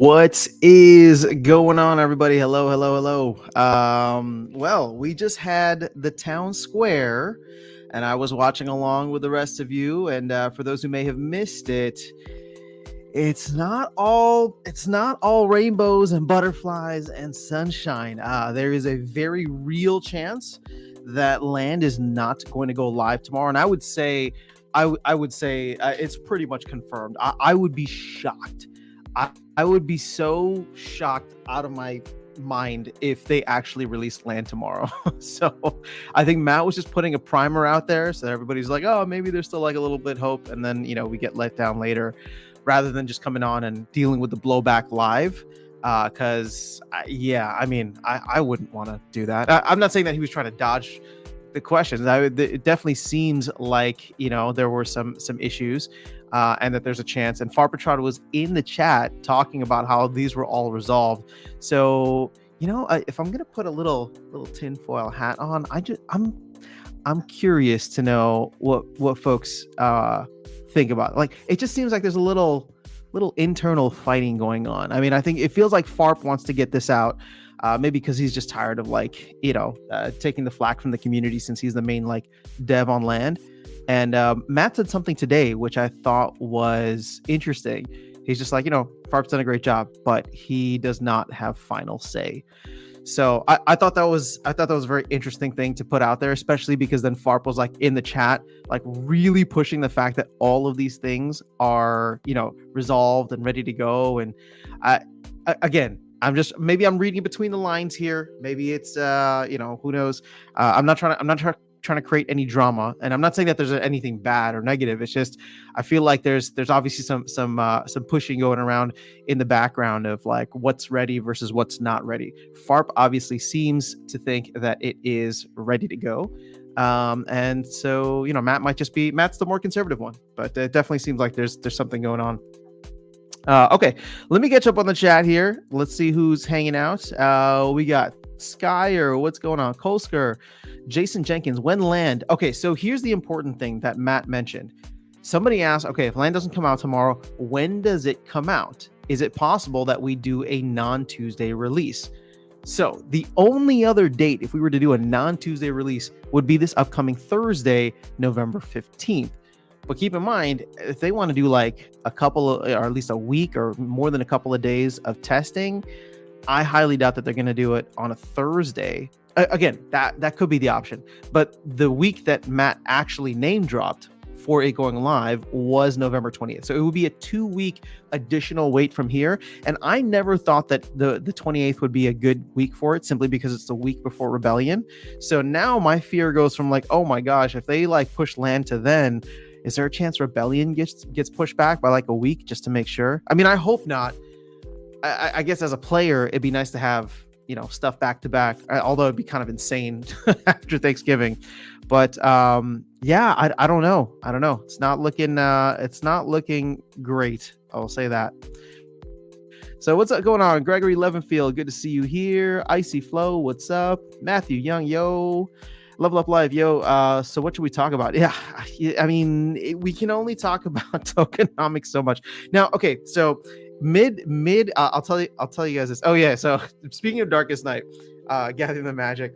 What is going on, everybody? Hello, hello, hello. Well, we just had the town square, and I was watching along with the rest of you. And for those who may have missed it, it's not all rainbows and butterflies and sunshine. There is a very real chance that land is not going to go live tomorrow, and I would say it's pretty much confirmed. I would be shocked. I would be so shocked out of my mind if they actually released land tomorrow. So I think Matt was just putting a primer out there so that everybody's like, oh, maybe there's still like a little bit hope, and then we get let down later, rather than just coming on and dealing with the blowback live. Because I wouldn't want to do that. I'm not saying that he was trying to dodge the questions. It definitely seems like there were some issues, and that there's a chance. And Farpatrod was in the chat talking about how these were all resolved. So if I'm gonna put a little tinfoil hat on, I'm curious to know what folks think about. Like, it just seems like there's a little internal fighting going on. I mean, I think it feels like Farp wants to get this out. Maybe because he's just tired of taking the flack from the community, since he's the main dev on land. And Matt said something today which I thought was interesting. He's just like, Farp's done a great job, but he does not have final say. So I thought that was a very interesting thing to put out there, especially because then Farp was in the chat, really pushing the fact that all of these things are resolved and ready to go. And maybe I'm reading between the lines here. Maybe it's who knows. I'm not trying to create any drama, and I'm not saying that there's anything bad or negative. It's just I feel like there's obviously some pushing going around in the background of what's ready versus what's not ready. Farp obviously seems to think that it is ready to go. And so Matt's the more conservative one, but it definitely seems like there's something going on. Okay, let me catch up on the chat here. Let's see who's hanging out. We got Skyer. What's going on? Kolsker, Jason Jenkins. When land? Okay, so here's the important thing that Matt mentioned. Somebody asked, okay, if land doesn't come out tomorrow, when does it come out? Is it possible that we do a non-Tuesday release? So the only other date, if we were to do a non-Tuesday release, would be this upcoming Thursday, November 15th. But keep in mind, if they want to do a couple of, or at least a week or more than a couple of days of testing, I highly doubt that they're going to do it on a Thursday. Again, that could be the option. But the week that Matt actually name dropped for it going live was November 20th. So it would be a 2-week additional wait from here. And I never thought that the 28th would be a good week for it, simply because it's the week before Rebellion. So now my fear goes from oh my gosh, if they push land to then, is there a chance Rebellion gets pushed back by a week just to make sure? I mean, I hope not. I guess as a player, it'd be nice to have stuff back to back. Although it'd be kind of insane after Thanksgiving. But I don't know. It's not looking great. I'll say that. So what's going on? Gregory Levenfield, good to see you here. Icy Flow, what's up? Matthew Young, yo. Level Up Live, yo. So what should we talk about? Yeah, I mean, we can only talk about tokenomics so much. Now, okay, so mid. I'll tell you guys this. Oh yeah. So speaking of Darkest Night, Gathering the Magic.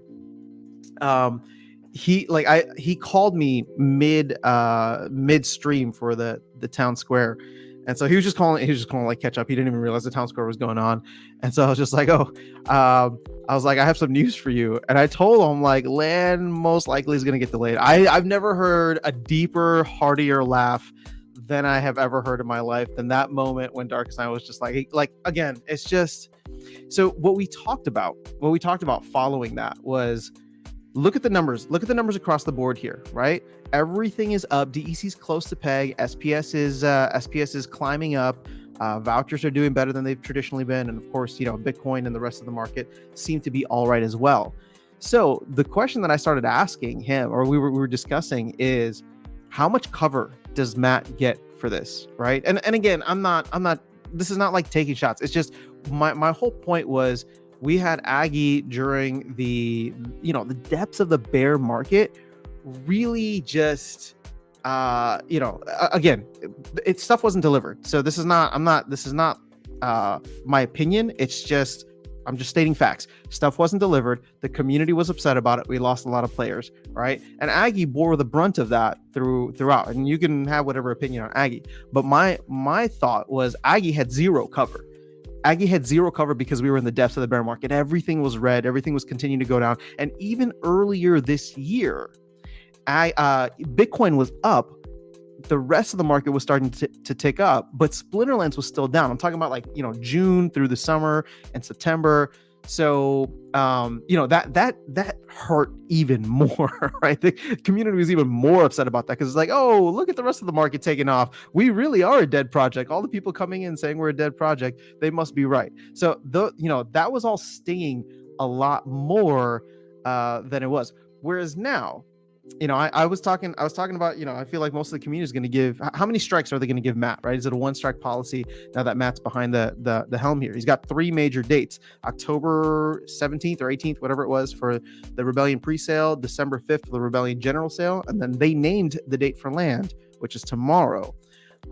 He called me midstream for the town square. And so he was just calling catch up. He didn't even realize the town square was going on. And so I was just I was like, I have some news for you. And I told him land most likely is going to get delayed. I've never heard a deeper, heartier laugh than I have ever heard in my life than that moment when Darkest Night was just again, it's just, so what we talked about following that was, look at the numbers across the board here, right? Everything is up. DEC's close to peg. SPS is climbing up. Vouchers are doing better than they've traditionally been. And of course, Bitcoin and the rest of the market seem to be all right as well. So the question that I started asking him, or we were discussing, is how much cover does Matt get for this, right? And again, I'm not, this is not taking shots. It's just my whole point was, we had Aggie during the depths of the bear market really just again, stuff wasn't delivered. So this is not my opinion. It's just, I'm just stating facts. Stuff wasn't delivered. The community was upset about it. We lost a lot of players, right? And Aggie bore the brunt of that throughout. And you can have whatever opinion on Aggie, but my thought was Aggie had zero cover. Aggie had zero cover because we were in the depths of the bear market. Everything was red. Everything was continuing to go down. And even earlier this year, Bitcoin was up. The rest of the market was starting to tick up, but Splinterlands was still down. I'm talking about like, June through the summer and September. So, that hurt even more, right? The community was even more upset about that because it's like, oh, look at the rest of the market taking off. We really are a dead project. All the people coming in saying we're a dead project, they must be right. So that was all stinging a lot more than it was. Whereas now, I was talking about, I feel like most of the community is going to give, how many strikes are they going to give Matt, right? Is it a one strike policy now that Matt's behind the helm here? He's got 3 major dates: October 17th or 18th, whatever it was, for the Rebellion pre-sale, December 5th for the Rebellion general sale, and then they named the date for land, which is tomorrow.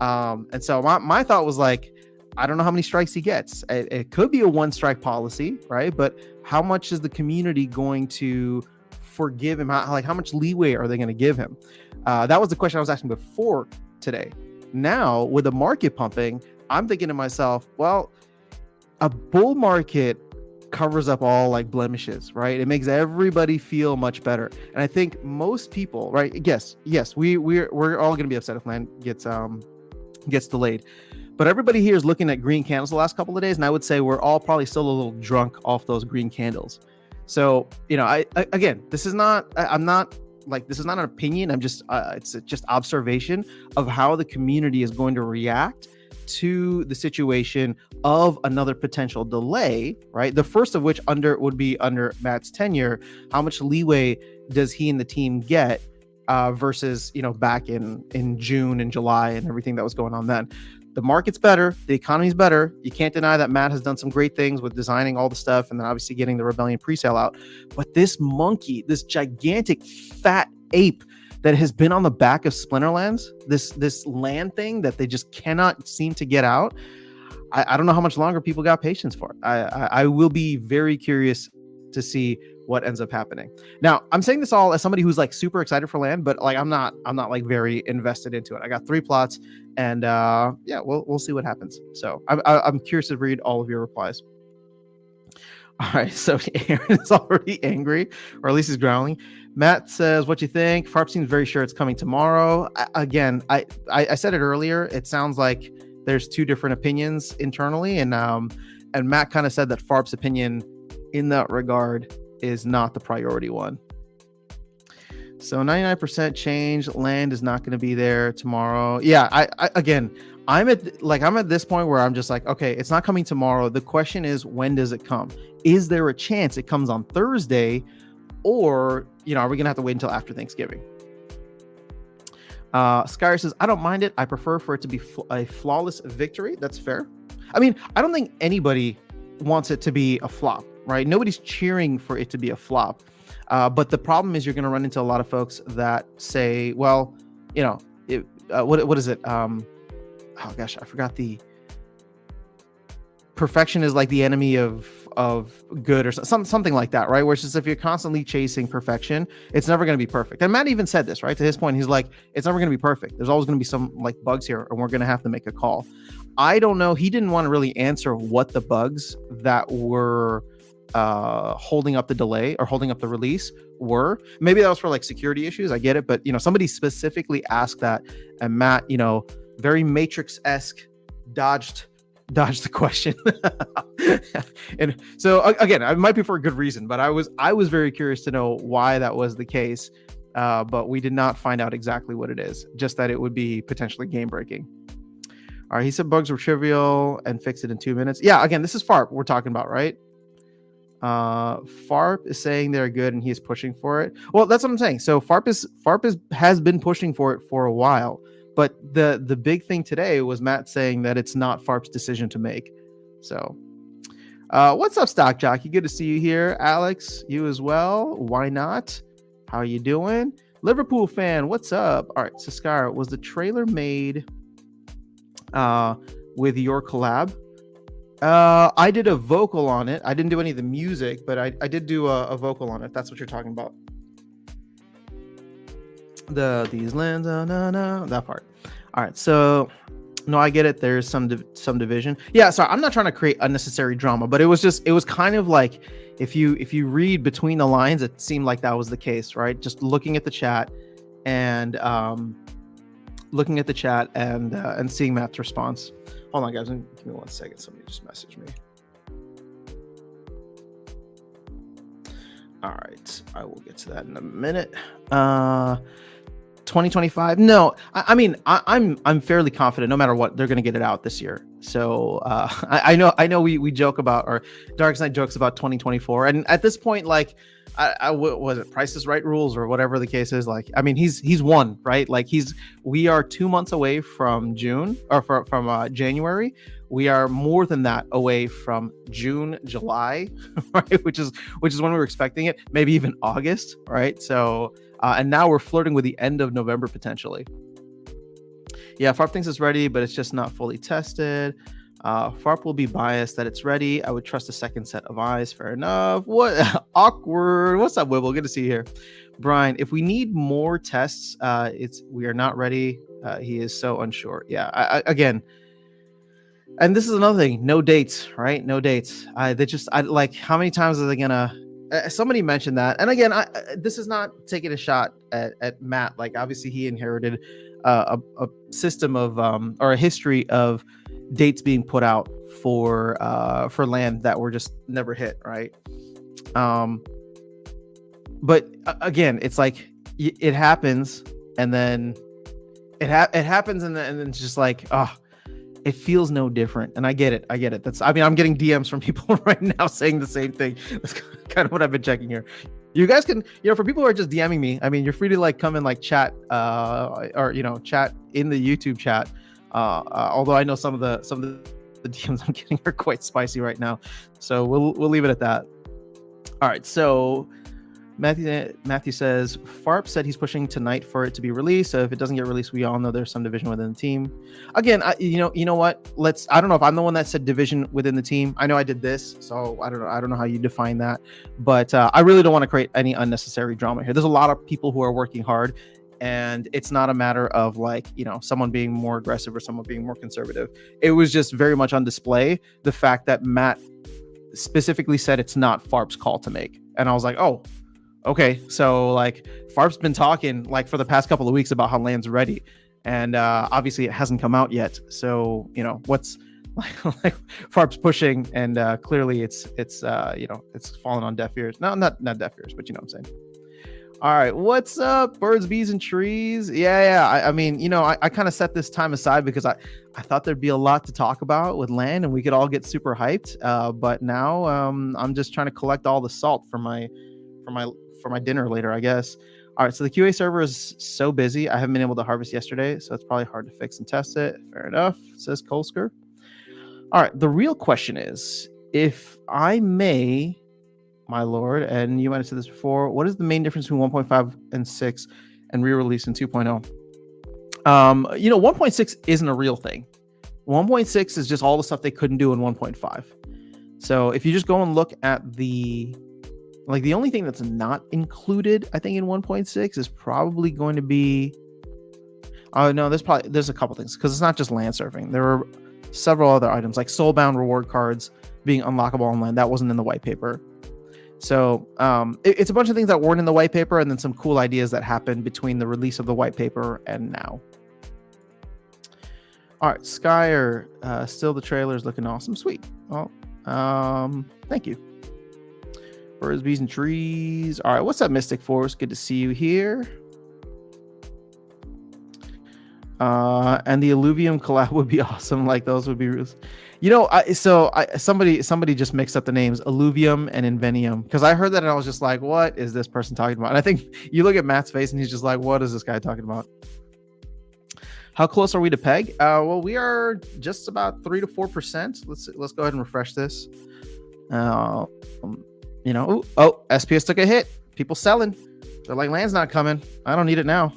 And so my thought was like, I don't know how many strikes he gets. It could be a one strike policy, right? But how much is the community going to forgive him? How much leeway are they going to give him? That was the question I was asking before today. Now, with the market pumping, I'm thinking to myself, well, a bull market covers up all like blemishes, right? It makes everybody feel much better. And I think most people, right? Yes, we're all going to be upset if land gets delayed. But everybody here is looking at green candles the last couple of days, and I would say we're all probably still a little drunk off those green candles. So, this is not an opinion. I'm just, it's just observation of how the community is going to react to the situation of another potential delay, right? The first of which would be under Matt's tenure. How much leeway does he and the team get versus, back in June and July and everything that was going on then? The market's better. The economy's better. You can't deny that Matt has done some great things with designing all the stuff and then obviously getting the Rebellion presale out. But this monkey, this gigantic fat ape that has been on the back of Splinterlands, this land thing that they just cannot seem to get out, I don't know how much longer people got patience for it. I will be very curious to see what ends up happening. Now, I'm saying this all as somebody who's like super excited for land, but like I'm not like very invested into it. I got 3 plots, and we'll see what happens. So I'm curious to read all of your replies. All right, so Aaron is already angry, or at least he's growling. Matt says, "What you think?" Farp seems very sure it's coming tomorrow. I said it earlier. It sounds like there's 2 different opinions internally, and Matt kind of said that Farp's opinion in that regard is not the priority one. So 99% change, land is not going to be there tomorrow. Yeah, I'm at this point where I'm just like, okay, it's not coming tomorrow. The question is, when does it come? Is there a chance it comes on Thursday, or are we gonna have to wait until after Thanksgiving? Skyr says, I don't mind it. I prefer for it to be a flawless victory. That's fair. I mean, I don't think anybody wants it to be a flop, right? Nobody's cheering for it to be a flop. But the problem is you're going to run into a lot of folks that say, well, what is it? Oh gosh, I forgot the perfection is like the enemy of good, or something like that, right? Where it's just, if you're constantly chasing perfection, it's never going to be perfect. And Matt even said this, right? To his point, he's like, it's never going to be perfect. There's always going to be some like bugs here, and we're going to have to make a call. I don't know. He didn't want to really answer what the bugs that were holding up the delay or holding up the release were. Maybe that was for like security issues. I get it. But, somebody specifically asked that, and Matt, very Matrix-esque dodged the question. And so again, it might be for a good reason, but I was very curious to know why that was the case. But we did not find out exactly what it is, just that it would be potentially game breaking. All right, he said bugs were trivial and fixed it in 2 minutes. Yeah, again, this is Farp we're talking about, right? Farp is saying they're good and he's pushing for it. Well, that's what I'm saying. So Farp has been pushing for it for a while. But the big thing today was Matt saying that it's not Farp's decision to make. So what's up, Stock Jockey? Good to see you here. Alex, you as well. Why not? How are you doing? Liverpool fan, what's up? All right, so Skyr, was the trailer made with your collab? I did a vocal on it. I didn't do any of the music, but I did do a vocal on it. If that's what you're talking about. These lands, no, that part. All right, so no, I get it. There's some division. Yeah, sorry, I'm not trying to create unnecessary drama, but it was kind of like if you read between the lines, it seemed like that was the case, right? Just looking at the chat and seeing Matt's response. Hold on, guys, give me 1 second. Somebody just messaged me. All right, I will get to that in a minute. 2025. No, I mean, I'm fairly confident no matter what, they're going to get it out this year. So I know we joke about, or Dark Knight jokes about 2024, and at this point, like what was it, Price is Right rules or whatever the case is, like, I mean, he's won, right? Like we are 2 months away from June, or from January. We are more than that away from June, July, right? Which is when we were expecting it, maybe even August, right? So and now we're flirting with the end of November potentially. Yeah, FARP thinks it's ready, but it's just not fully tested. FARP will be biased that it's ready. I would trust a second set of eyes. Fair enough. What awkward. What's up, Wibble? Good to see you here. Brian, if we need more tests, we are not ready. He is so unsure. Yeah, again. And this is another thing. No dates, right? No dates. I like, how many times are they gonna? Somebody mentioned that, and again, this is not taking a shot at Matt. Like, obviously, he inherited a system of or a history of dates being put out for land that were just never hit, right? But again, it's like it happens, and then it happens, and then it's just like, it feels no different. And I get it. I'm getting DMs from people right now saying the same thing. That's kind of what I've been checking here. You guys can, for people who are just DMing me, I mean, you're free to like come and like chat, or chat in the YouTube chat. Although I know some of the DMs I'm getting are quite spicy right now, so we'll leave it at that. All right, so Matthew says FARP said he's pushing tonight for it to be released. So if it doesn't get released, we all know there's some division within the team. Again, you know what? I don't know if I'm the one that said division within the team. I know I did this, so I don't know how you define that. But I really don't want to create any unnecessary drama here. There's a lot of people who are working hard, and it's not a matter of like, someone being more aggressive or someone being more conservative. It was just very much on display the fact that Matt specifically said it's not FARP's call to make, and I was like, oh. Okay, so like FARP's been talking like for the past couple of weeks about how land's ready, and obviously it hasn't come out yet. So what's like FARP's pushing, and clearly it's fallen on deaf ears. No, not deaf ears, but you know what I'm saying. All right, what's up, birds, bees, and trees? Yeah. I mean, I kind of set this time aside because I thought there'd be a lot to talk about with land, and we could all get super hyped. But now I'm just trying to collect all the salt for my dinner later, I guess. All right, so the QA server is so busy. I haven't been able to harvest yesterday, so it's probably hard to fix and test it. Fair enough, says Kolsker. All right, the real question is, if I may, my lord, and you might have said this before, what is the main difference between 1.5 and 6 and re-release in 2.0? 1.6 isn't a real thing. 1.6 is just all the stuff they couldn't do in 1.5. So if you just go and look at the only thing that's not included, I think, in 1.6 is probably going to be, no, there's a couple things, because it's not just land surfing. There were several other items like soulbound reward cards being unlockable on land. That wasn't in the white paper. So it's a bunch of things that weren't in the white paper, and then some cool ideas that happened between the release of the white paper and now. All right, Skyer, still the trailer is looking awesome. Sweet. Well, thank you. Birds, bees, and trees. All right, what's up, Mystic Force? Good to see you here. And the Alluvium collab would be awesome. Like, those would be, somebody just mixed up the names Alluvium and Invenium, because I heard that and I was just like, what is this person talking about? And I think you look at Matt's face and he's just like, what is this guy talking about? How close are we to peg? Well, we are just about 3 to 4%. Let's go ahead and refresh this. SPS took a hit. People selling. They're like, land's not coming. I don't need it now.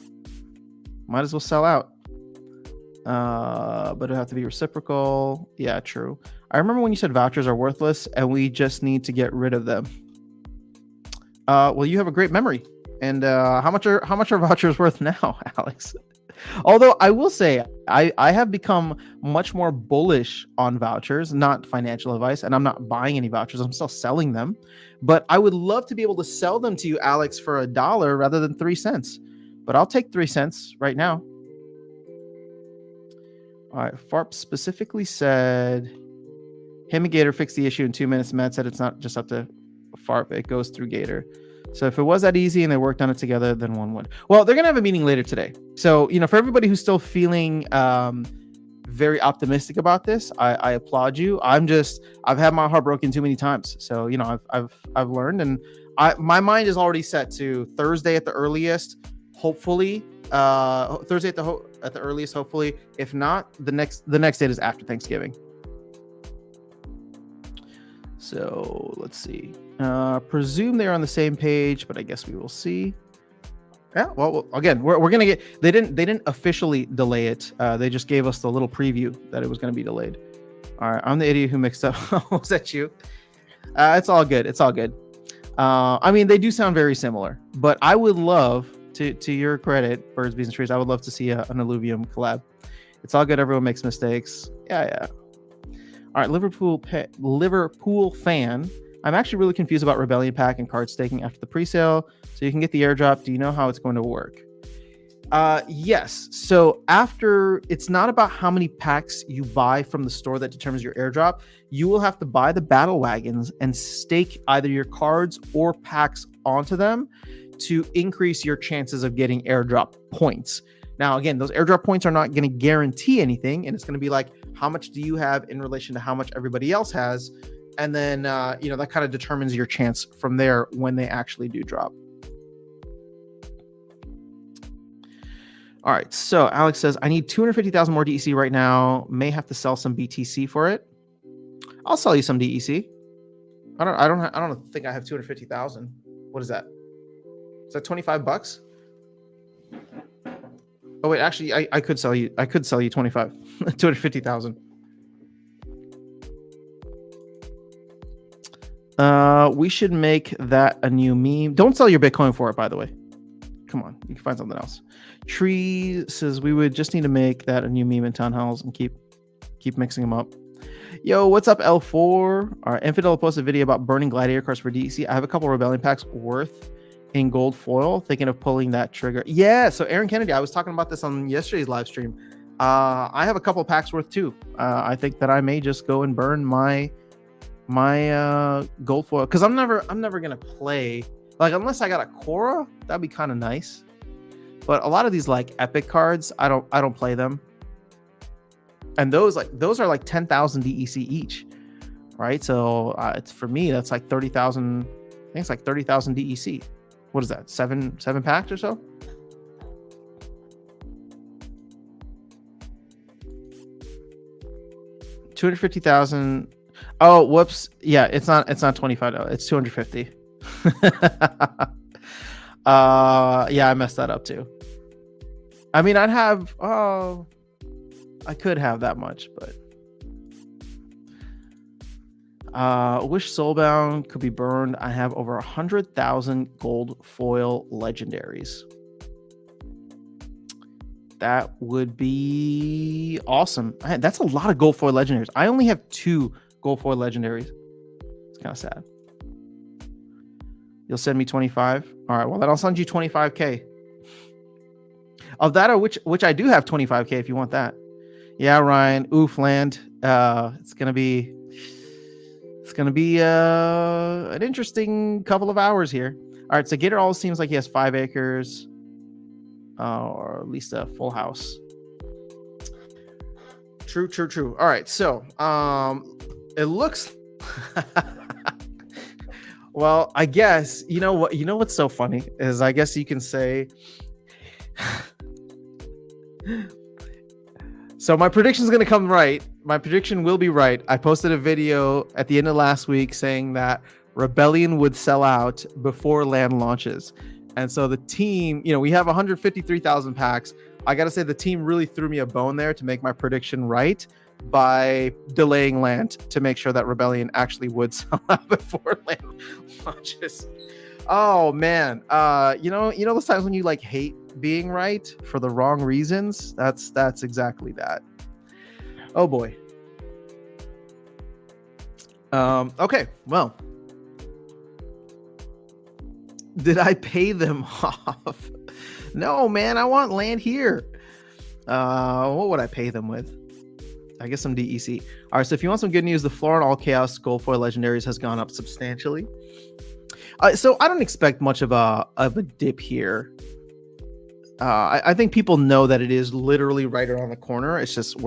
Might as well sell out. But it'll have to be reciprocal. Yeah, true. I remember when you said vouchers are worthless and we just need to get rid of them. Well, you have a great memory. And how much are vouchers worth now, Alex? Although I will say I have become much more bullish on vouchers, not financial advice, and I'm not buying any vouchers. I'm still selling them. But I would love to be able to sell them to you, Alex, for $1 rather than 3 cents. But I'll take 3 cents right now. All right, FARP specifically said, him and Gator fixed the issue in 2 minutes. Matt said it's not just up to FARP, it goes through Gator. So if it was that easy and they worked on it together, then one would. Well, they're going to have a meeting later today. So, for everybody who's still feeling very optimistic about this, I applaud you. I've had my heart broken too many times. So, I've learned, and my mind is already set to Thursday at the earliest, hopefully. Thursday at the earliest, hopefully. If not, the next date is after Thanksgiving. So let's see. Presume they're on the same page, but I guess we will see. Yeah. Well, again, we're gonna get. They didn't officially delay it. They just gave us the little preview that it was gonna be delayed. All right. I'm the idiot who mixed up. Was that you? It's all good. It's all good. I mean, they do sound very similar, but I would love to your credit, Birds, Bees, and Trees, I would love to see an Illuvium collab. It's all good. Everyone makes mistakes. Yeah. All right, Liverpool fan. I'm actually really confused about Rebellion Pack and card staking after the presale. So you can get the airdrop. Do you know how it's going to work? Yes. So after, it's not about how many packs you buy from the store that determines your airdrop. You will have to buy the battle wagons and stake either your cards or packs onto them to increase your chances of getting airdrop points. Now, again, those airdrop points are not going to guarantee anything, and it's going to be like, how much do you have in relation to how much everybody else has? And then, that kind of determines your chance from there when they actually do drop. All right, so Alex says, I need 250,000 more DEC right now. May have to sell some BTC for it. I'll sell you some DEC. I don't think I have 250,000. What is that? Is that $25? Oh wait, actually, I could sell you 25, 250,000. We should make that a new meme. Don't sell your Bitcoin for it, by the way. Come on, you can find something else. Tree says we would just need to make that a new meme in town halls and keep mixing them up. Yo, what's up, L4? All right, Infidel posted a video about burning gladiator cards for DEC. I have a couple Rebellion packs worth in gold foil, thinking of pulling that trigger. Yeah, so Aaron Kennedy, I was talking about this on yesterday's live stream. I have a couple packs worth too. I think that I may just go and burn my gold foil, because I'm never gonna play, like, unless I got a Korra. That'd be kind of nice, but a lot of these like epic cards, I don't play them, and those are like 10,000 DEC each, right? So it's, for me, that's like 30,000. I think it's like 30,000 DEC. What is that? Seven packs or so? $250,000. Oh, whoops. Yeah, it's not $25. It's $250. Yeah, I messed that up too. I mean, I could have that much, but wish Soulbound could be burned. I have over 100,000 gold foil legendaries. That would be awesome. Man, that's a lot of gold foil legendaries. I only have 2 gold foil legendaries. It's kind of sad. You'll send me 25. All right, well then I'll send you 25K of that, or which I do have 25K if you want that. Yeah, Ryan. Oof, land. It's gonna be an interesting couple of hours here. All right, so Gator always seems like he has 5 acres, or at least a full house. True. All right, so it looks. Well, I guess you know what's so funny is, I guess you can say. So my prediction is going to come right. My prediction will be right. I posted a video at the end of last week saying that Rebellion would sell out before land launches. And so the team, we have 153,000 packs. I got to say the team really threw me a bone there to make my prediction right by delaying land to make sure that Rebellion actually would sell out before land launches. Oh man. Those times when you like hate being right for the wrong reasons? That's exactly that. Oh boy. Okay, well. Did I pay them off? No, man, I want land here. What would I pay them with? I guess some DEC. All right, so if you want some good news, the floor on all Chaos Gold Foil Legendaries has gone up substantially. So I don't expect much of a dip here. I think people know that it is literally right around the corner. It's just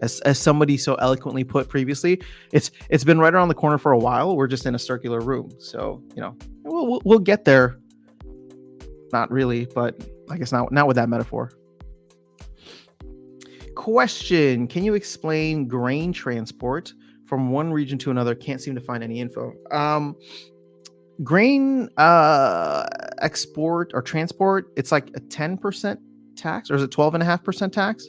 as somebody so eloquently put previously, it's been right around the corner for a while. We're just in a circular room, so we'll get there. Not really, but I guess not with that metaphor. Question: can you explain grain transport from one region to another? Can't seem to find any info. Grain export or transport, it's like a 10% tax, or is it 12.5% tax?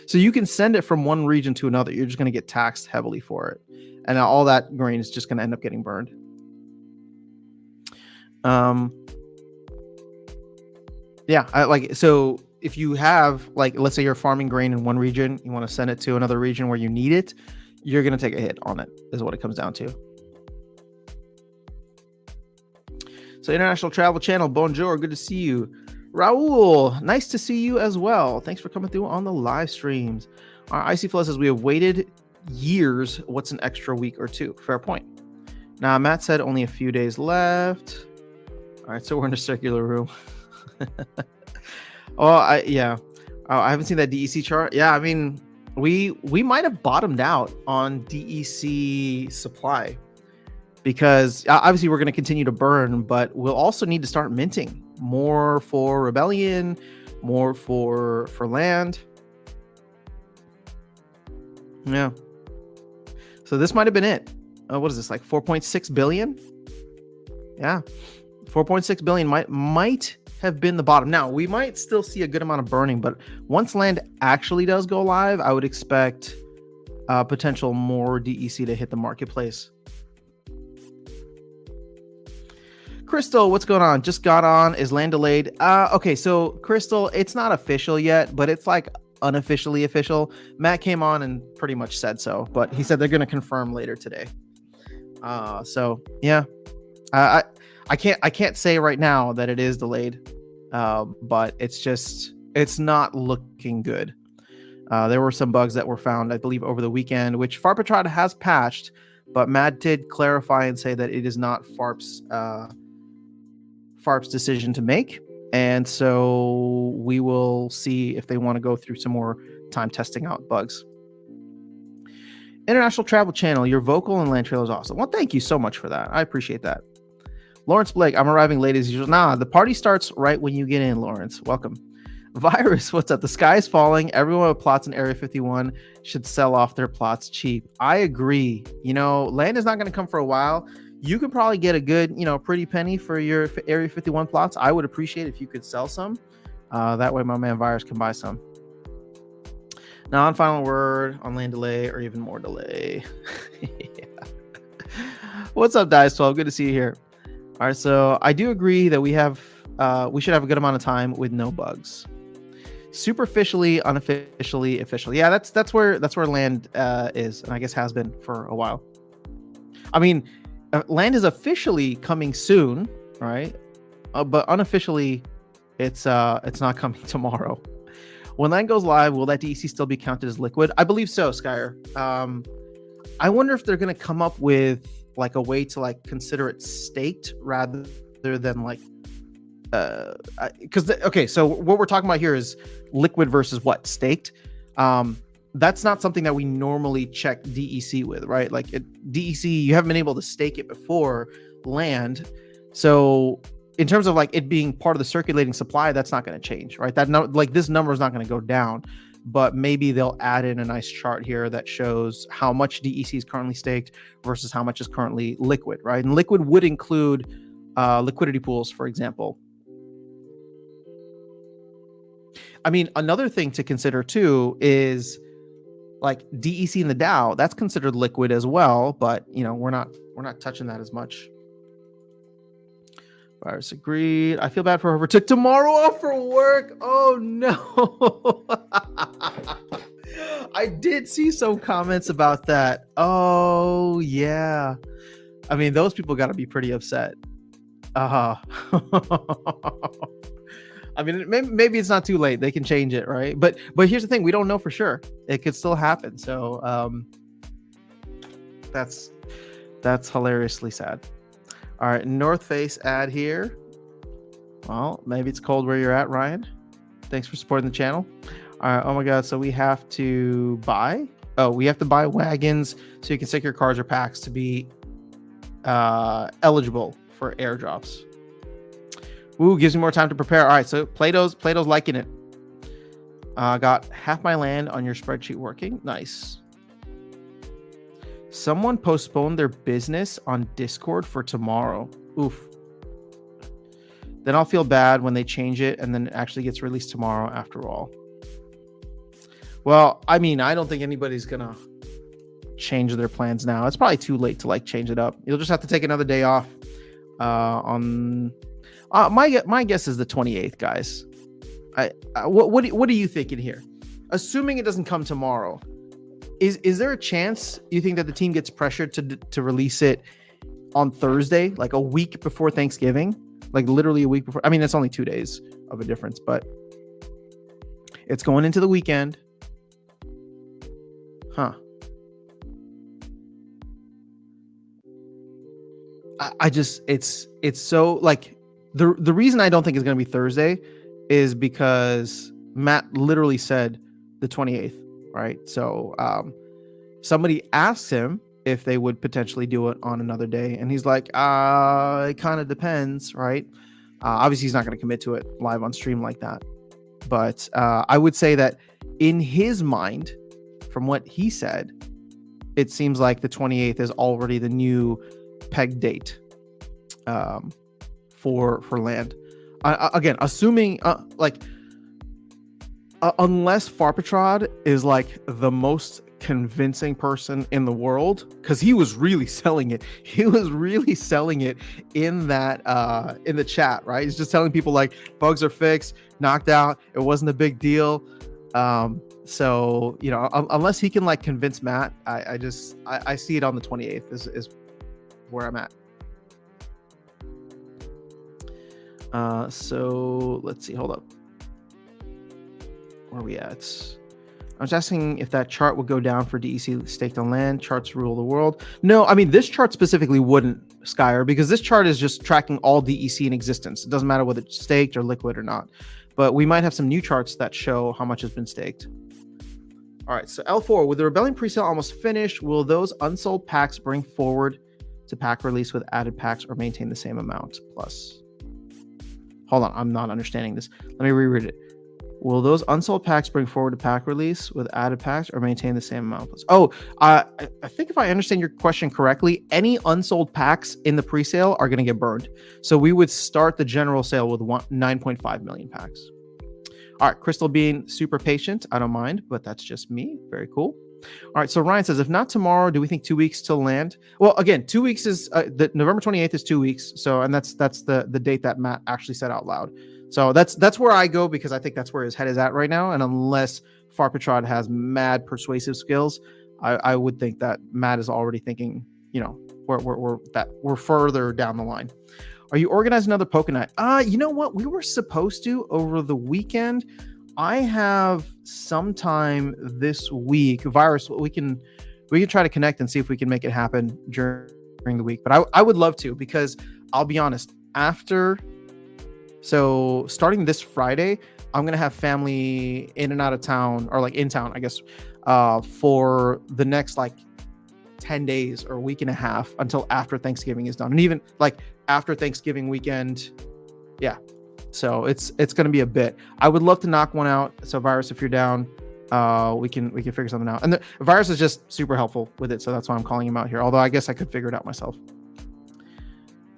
So you can send it from one region to another. You're just going to get taxed heavily for it, and all that grain is just going to end up getting burned. So if you have, let's say you're farming grain in one region, you want to send it to another region where you need it, you're going to take a hit on it, is what it comes down to. So International Travel Channel, bonjour, good to see you. Raul, nice to see you as well. Thanks for coming through on the live streams. Our Icy Flow says we have waited years. What's an extra week or two? Fair point. Now, Matt said only a few days left. All right, so we're in a circular room. I haven't seen that DEC chart. Yeah, I mean, we might have bottomed out on DEC supply, because obviously we're going to continue to burn, but we'll also need to start minting more for Rebellion, more for land. Yeah. So this might have been it. What is this, like 4.6 billion? Yeah. 4.6 billion might have been the bottom. Now, we might still see a good amount of burning, but once land actually does go live, I would expect potential more DEC to hit the marketplace. Crystal, what's going on? Just got on. Is land delayed? Okay, so Crystal, it's not official yet, but it's like unofficially official. Matt came on and pretty much said so, but he said they're going to confirm later today. So yeah, I can't say right now that it is delayed, but it's not looking good. There were some bugs that were found, I believe, over the weekend, which FARPatrod has patched, but Matt did clarify and say that it is not FARP's decision to make, and so we will see if they want to go through some more time testing out bugs. International Travel Channel, your vocal and land trailer is awesome. Well, thank you so much for that. I appreciate that. Lawrence Blake, I'm arriving late as usual. Nah, the party starts right when you get in, Lawrence. Welcome. Virus, what's up? The sky is falling. Everyone with plots in Area 51 should sell off their plots cheap. I agree. Land is not going to come for a while. You could probably get a good, pretty penny for your Area 51 plots. I would appreciate if you could sell some. That way my man Virus can buy some. Now, on final word on land delay or even more delay. Yeah. What's up, Dice12? Good to see you here. All right, so I do agree that we should have a good amount of time with no bugs. Superficially, unofficially, officially. Yeah, that's where land is, and I guess has been for a while. I mean, land is officially coming soon, right? But unofficially, it's not coming tomorrow. When land goes live, will that DEC still be counted as liquid? I believe so, Skyer. I wonder if they're going to come up with like a way to like consider it staked rather than like so what we're talking about here is liquid versus what, staked. That's not something that we normally check DEC with, right? Like DEC, you haven't been able to stake it before land. So in terms of like it being part of the circulating supply, that's not going to change, right? This number is not going to go down, but maybe they'll add in a nice chart here that shows how much DEC is currently staked versus how much is currently liquid, right? And liquid would include liquidity pools, for example. I mean, another thing to consider too is like DEC and the Dow. That's considered liquid as well, but we're not touching that as much. Virus agreed. I feel bad for whoever took tomorrow off for work. Oh no. I did see some comments about that. Oh yeah. I mean, those people got to be pretty upset. I mean, maybe it's not too late. They can change it, right? But here's the thing: we don't know for sure. It could still happen. So that's hilariously sad. All right, North Face ad here. Well, maybe it's cold where you're at, Ryan. Thanks for supporting the channel. All right. Oh my God. So we have to buy. Oh, we have to buy wagons so you can stick your cars or packs to be eligible for airdrops. Ooh, gives me more time to prepare. All right, so Plato's liking it. Got half my land on your spreadsheet working. Nice. Someone postponed their business on Discord for tomorrow. Oof. Then I'll feel bad when they change it and then it actually gets released tomorrow after all. Well, I mean, I don't think anybody's gonna change their plans now. It's probably too late to like change it up. You'll just have to take another day off on my guess is the 28th, guys. What are you thinking here? Assuming it doesn't come tomorrow, is there a chance you think that the team gets pressured to release it on Thursday, like a week before Thanksgiving, like literally a week before? I mean, it's only 2 days of a difference, but it's going into the weekend. Huh. I just it's so like the reason I don't think it's going to be Thursday is because Matt literally said the 28th, right? So somebody asked him if they would potentially do it on another day, and he's like, it kind of depends, right? Obviously he's not going to commit to it live on stream like that, but I would say that in his mind, from what he said, it seems like the 28th is already the new peg date for land. Again, assuming unless Farpatrod is like the most convincing person in the world, because he was really selling it. He was really selling it in that in the chat, right? He's just telling people like bugs are fixed, knocked out, it wasn't a big deal. So unless he can like convince Matt, I see it on the 28th is where I'm at. So let's see, hold up. Where are we at? I was asking if that chart would go down for DEC staked on land. Charts rule the world. No, I mean, this chart specifically wouldn't, Skyer, because this chart is just tracking all DEC in existence. It doesn't matter whether it's staked or liquid or not. But we might have some new charts that show how much has been staked. All right, so L4, with the Rebellion presale almost finished, will those unsold packs bring forward to pack release with added packs or maintain the same amount plus? Hold on, I'm not understanding this. Let me reread it. Will those unsold packs bring forward to pack release with added packs or maintain the same amount plus? Oh, I think if I understand your question correctly, any unsold packs in the presale are going to get burned. So we would start the general sale with 9.5 million packs. All right, Crystal being super patient, I don't mind, but that's just me. Very cool. All right, so Ryan says, if not tomorrow, do we think 2 weeks till land? Well, again, 2 weeks is the November 28th is 2 weeks. So, and that's the date that Matt actually said out loud. So that's where I go, because I think that's where his head is at right now. And unless Farpatrod has mad persuasive skills, I would think that Matt is already thinking, we're further down the line. Are you organizing another poker night? You know what? We were supposed to over the weekend. I have sometime this week. Virus, we can try to connect and see if we can make it happen during the week. But I would love to, because I'll be honest, so starting this Friday, I'm going to have family in and out of town, or like in town, I guess, for the next like 10 days or a week and a half until after Thanksgiving is done. And even like after Thanksgiving weekend. Yeah. So it's going to be a bit. I would love to knock one out. So Virus, if you're down, we can figure something out. And the Virus is just super helpful with it. So that's why I'm calling him out here. Although I guess I could figure it out myself.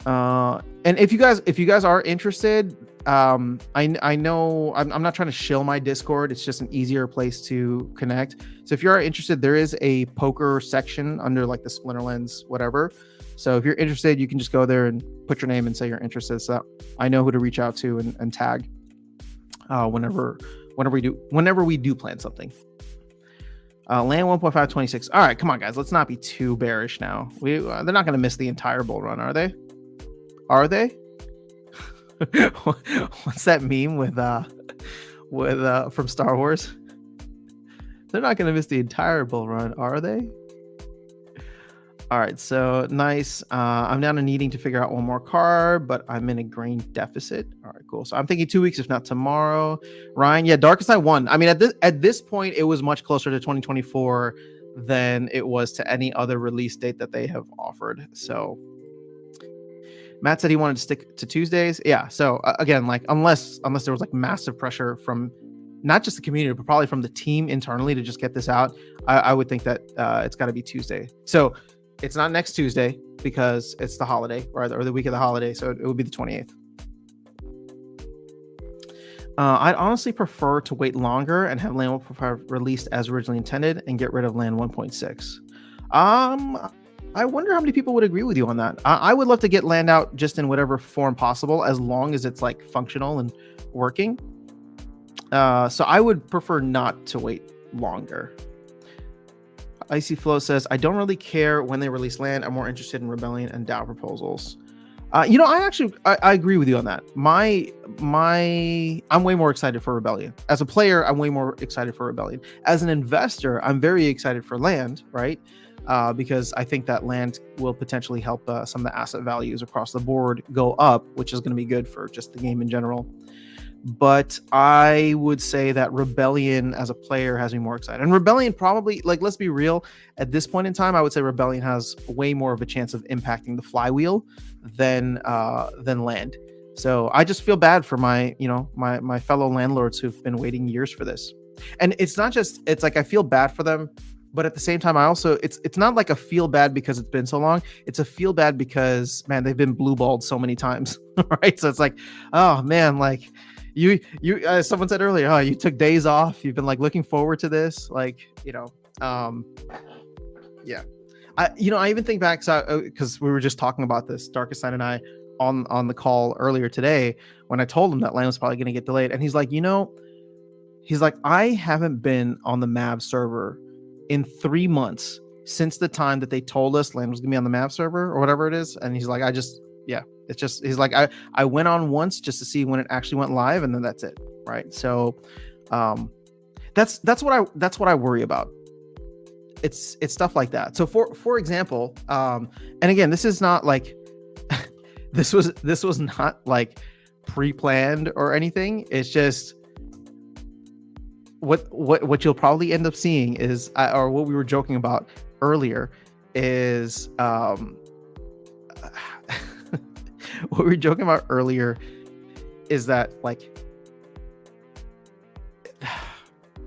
And if you guys are interested, I know I'm not trying to shill my Discord. It's just an easier place to connect. So if you're interested, there is a poker section under like the Splinterlands, whatever. So if you're interested, you can just go there and put your name and say you're interested. So I know who to reach out to and tag whenever we do plan something. Land 1.526. All right, come on, guys. Let's not be too bearish now. They're not going to miss the entire bull run, are they? Are they? What's that meme with from Star Wars? They're not going to miss the entire bull run, are they? All right, so nice. I'm down to needing to figure out one more card, but I'm in a grain deficit. All right, cool. So I'm thinking 2 weeks, if not tomorrow. Ryan, yeah, Darkest Night won. I mean, at this point, it was much closer to 2024 than it was to any other release date that they have offered. So Matt said he wanted to stick to Tuesdays. Yeah. So again, like unless there was like massive pressure from not just the community, but probably from the team internally to just get this out, I would think that it's got to be Tuesday. So it's not next Tuesday because it's the holiday, or the week of the holiday. So it would be the 28th. I'd honestly prefer to wait longer and have Land 1.5 released as originally intended and get rid of Land 1.6. I wonder how many people would agree with you on that. I would love to get Land out just in whatever form possible, as long as it's like functional and working. So I would prefer not to wait longer. Icy Flow says, I don't really care when they release Land. I'm more interested in Rebellion and DAO proposals. I agree with you on that. I'm way more excited for Rebellion. As a player, I'm way more excited for Rebellion. As an investor, I'm very excited for Land, right? Because I think that Land will potentially help some of the asset values across the board go up, which is going to be good for just the game in general. But I would say that Rebellion as a player has me more excited. And Rebellion probably, like, let's be real, at this point in time, I would say Rebellion has way more of a chance of impacting the flywheel than Land. So I just feel bad for my fellow landlords who've been waiting years for this. And it's not just, it's like I feel bad for them, but at the same time, I also, it's not like a feel bad because it's been so long. It's a feel bad because, man, they've been blue-balled so many times, right? So it's like, oh man, like, you someone said earlier, oh, you took days off, you've been like looking forward to this, like, yeah. I even think back, because we were just talking about this, Darkest Night and I, on the call earlier today, when I told him that Land was probably going to get delayed, and he's like, I haven't been on the MAV server in 3 months since the time that they told us Land was going to be on the MAV server or whatever it is, and he's like, he's like, I went on once just to see when it actually went live, and then that's it, right? So that's what I worry about. It's stuff like that. So for example, and again, this is not like this was not like pre-planned or anything. It's just what you'll probably end up seeing is, or what we were joking about earlier is what we were joking about earlier is that, like,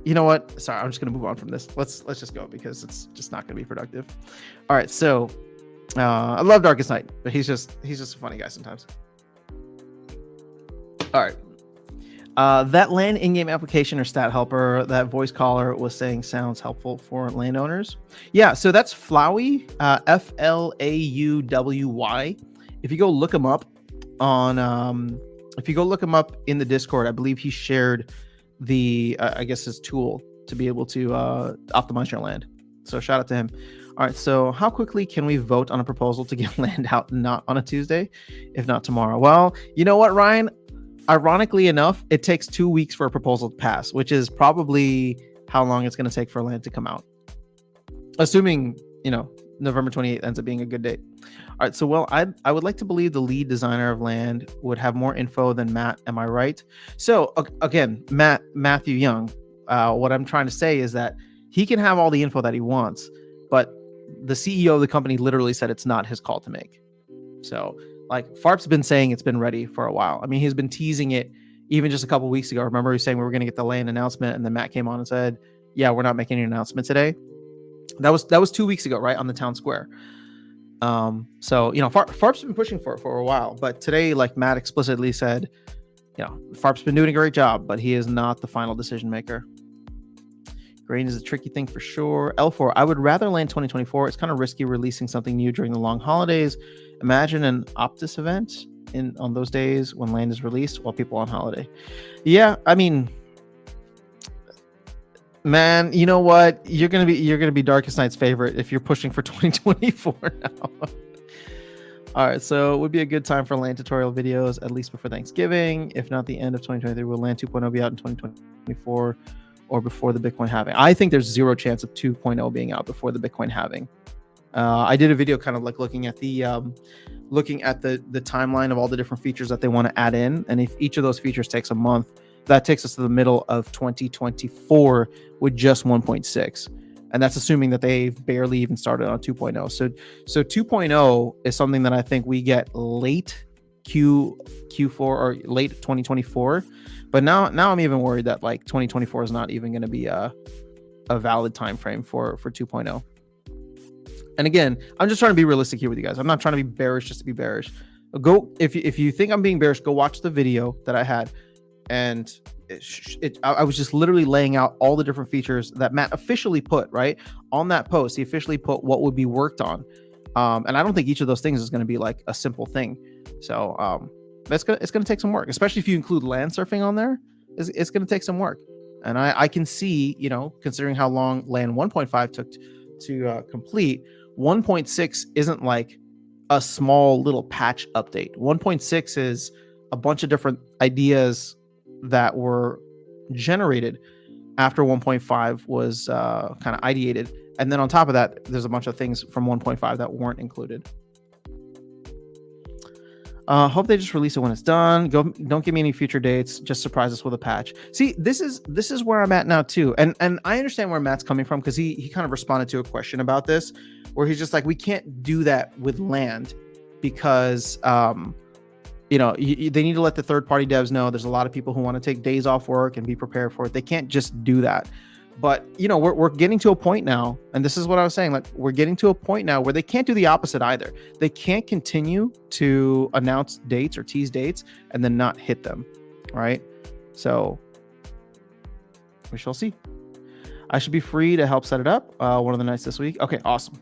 you know what? Sorry, I'm just gonna move on from this. Let's just go, because it's just not gonna be productive. All right, so I love Darkest Night, but he's just a funny guy sometimes. All right. That Land in-game application or stat helper that voice caller was saying sounds helpful for landowners. Yeah, so that's Flowey, Flauwy. If you go look him up on, if you go look him up in the Discord, I believe he shared the, I guess his tool to be able to optimize your land. So shout out to him. All right, so how quickly can we vote on a proposal to get Land out not on a Tuesday, if not tomorrow? Well, you know what, Ryan? Ironically enough, it takes 2 weeks for a proposal to pass, which is probably how long it's going to take for Land to come out. Assuming, November 28th ends up being a good date. All right, so well, I would like to believe the lead designer of Land would have more info than Matt. Am I right? So again, Matthew Young, what I'm trying to say is that he can have all the info that he wants, but the CEO of the company literally said it's not his call to make. So, like, Farp's been saying it's been ready for a while. I mean, he's been teasing it even just a couple weeks ago. Remember, he was saying we were going to get the Land announcement, and then Matt came on and said, yeah, we're not making an announcement today. That was 2 weeks ago, right, on the town square. So Farp's been pushing for it for a while, but today, like, Matt explicitly said, Farp's been doing a great job, but he is not the final decision maker. Grain is a tricky thing for sure. L4, I would rather land 2024. It's kind of risky releasing something new during the long holidays. Imagine an Optus event on those days when land is released while people are on holiday. Yeah, I mean, man, you know what? You're gonna be Darkest Night's favorite if you're pushing for 2024 now. All right, so it would be a good time for land tutorial videos, at least before Thanksgiving. If not the end of 2023, will land 2.0 be out in 2024 or before the Bitcoin halving? I think there's zero chance of 2.0 being out before the Bitcoin halving. I did a video kind of like looking at the timeline of all the different features that they want to add in, and if each of those features takes a month, that takes us to the middle of 2024 with just 1.6. And that's assuming that they've barely even started on 2.0. So 2.0 is something that I think we get late Q4 or late 2024. But now I'm even worried that like 2024 is not even going to be a valid time frame for 2.0. And again, I'm just trying to be realistic here with you guys. I'm not trying to be bearish just to be bearish. Go if you think I'm being bearish, go watch the video that I had. And I was just literally laying out all the different features that Matt officially put right on that post. He officially put what would be worked on, and I don't think each of those things is going to be like a simple thing. So it's gonna take some work, especially if you include land surfing on there. It's gonna take some work, and I can see, considering how long land 1.5 took to complete, 1.6 isn't like a small little patch update. 1.6 is a bunch of different ideas that were generated after 1.5 was kind of ideated. And then on top of that, there's a bunch of things from 1.5 that weren't included. Hope they just release it when it's done. Don't give me any future dates. Just surprise us with a patch. See, this is where I'm at now too. And I understand where Matt's coming from, because he kind of responded to a question about this, where he's just like, we can't do that with land because they need to let the third-party devs know there's a lot of people who want to take days off work and be prepared for it. They can't just do that. But, we're getting to a point now, and this is what I was saying, like, we're getting to a point now where they can't do the opposite either. They can't continue to announce dates or tease dates and then not hit them, right? So we shall see. I should be free to help set it up one of the nights this week. Okay, awesome.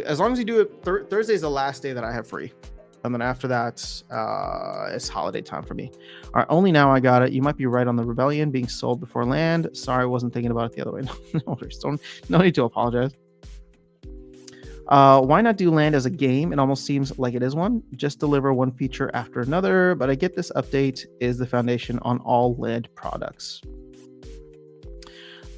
As long as you do it, Thursday is the last day that I have free. And then after that, it's holiday time for me. All right, only now I got it. You might be right on the rebellion being sold before land. Sorry, I wasn't thinking about it the other way. No need to apologize. Why not do land as a game? It almost seems like it is one. Just deliver one feature after another. But I get this update is the foundation on all land products.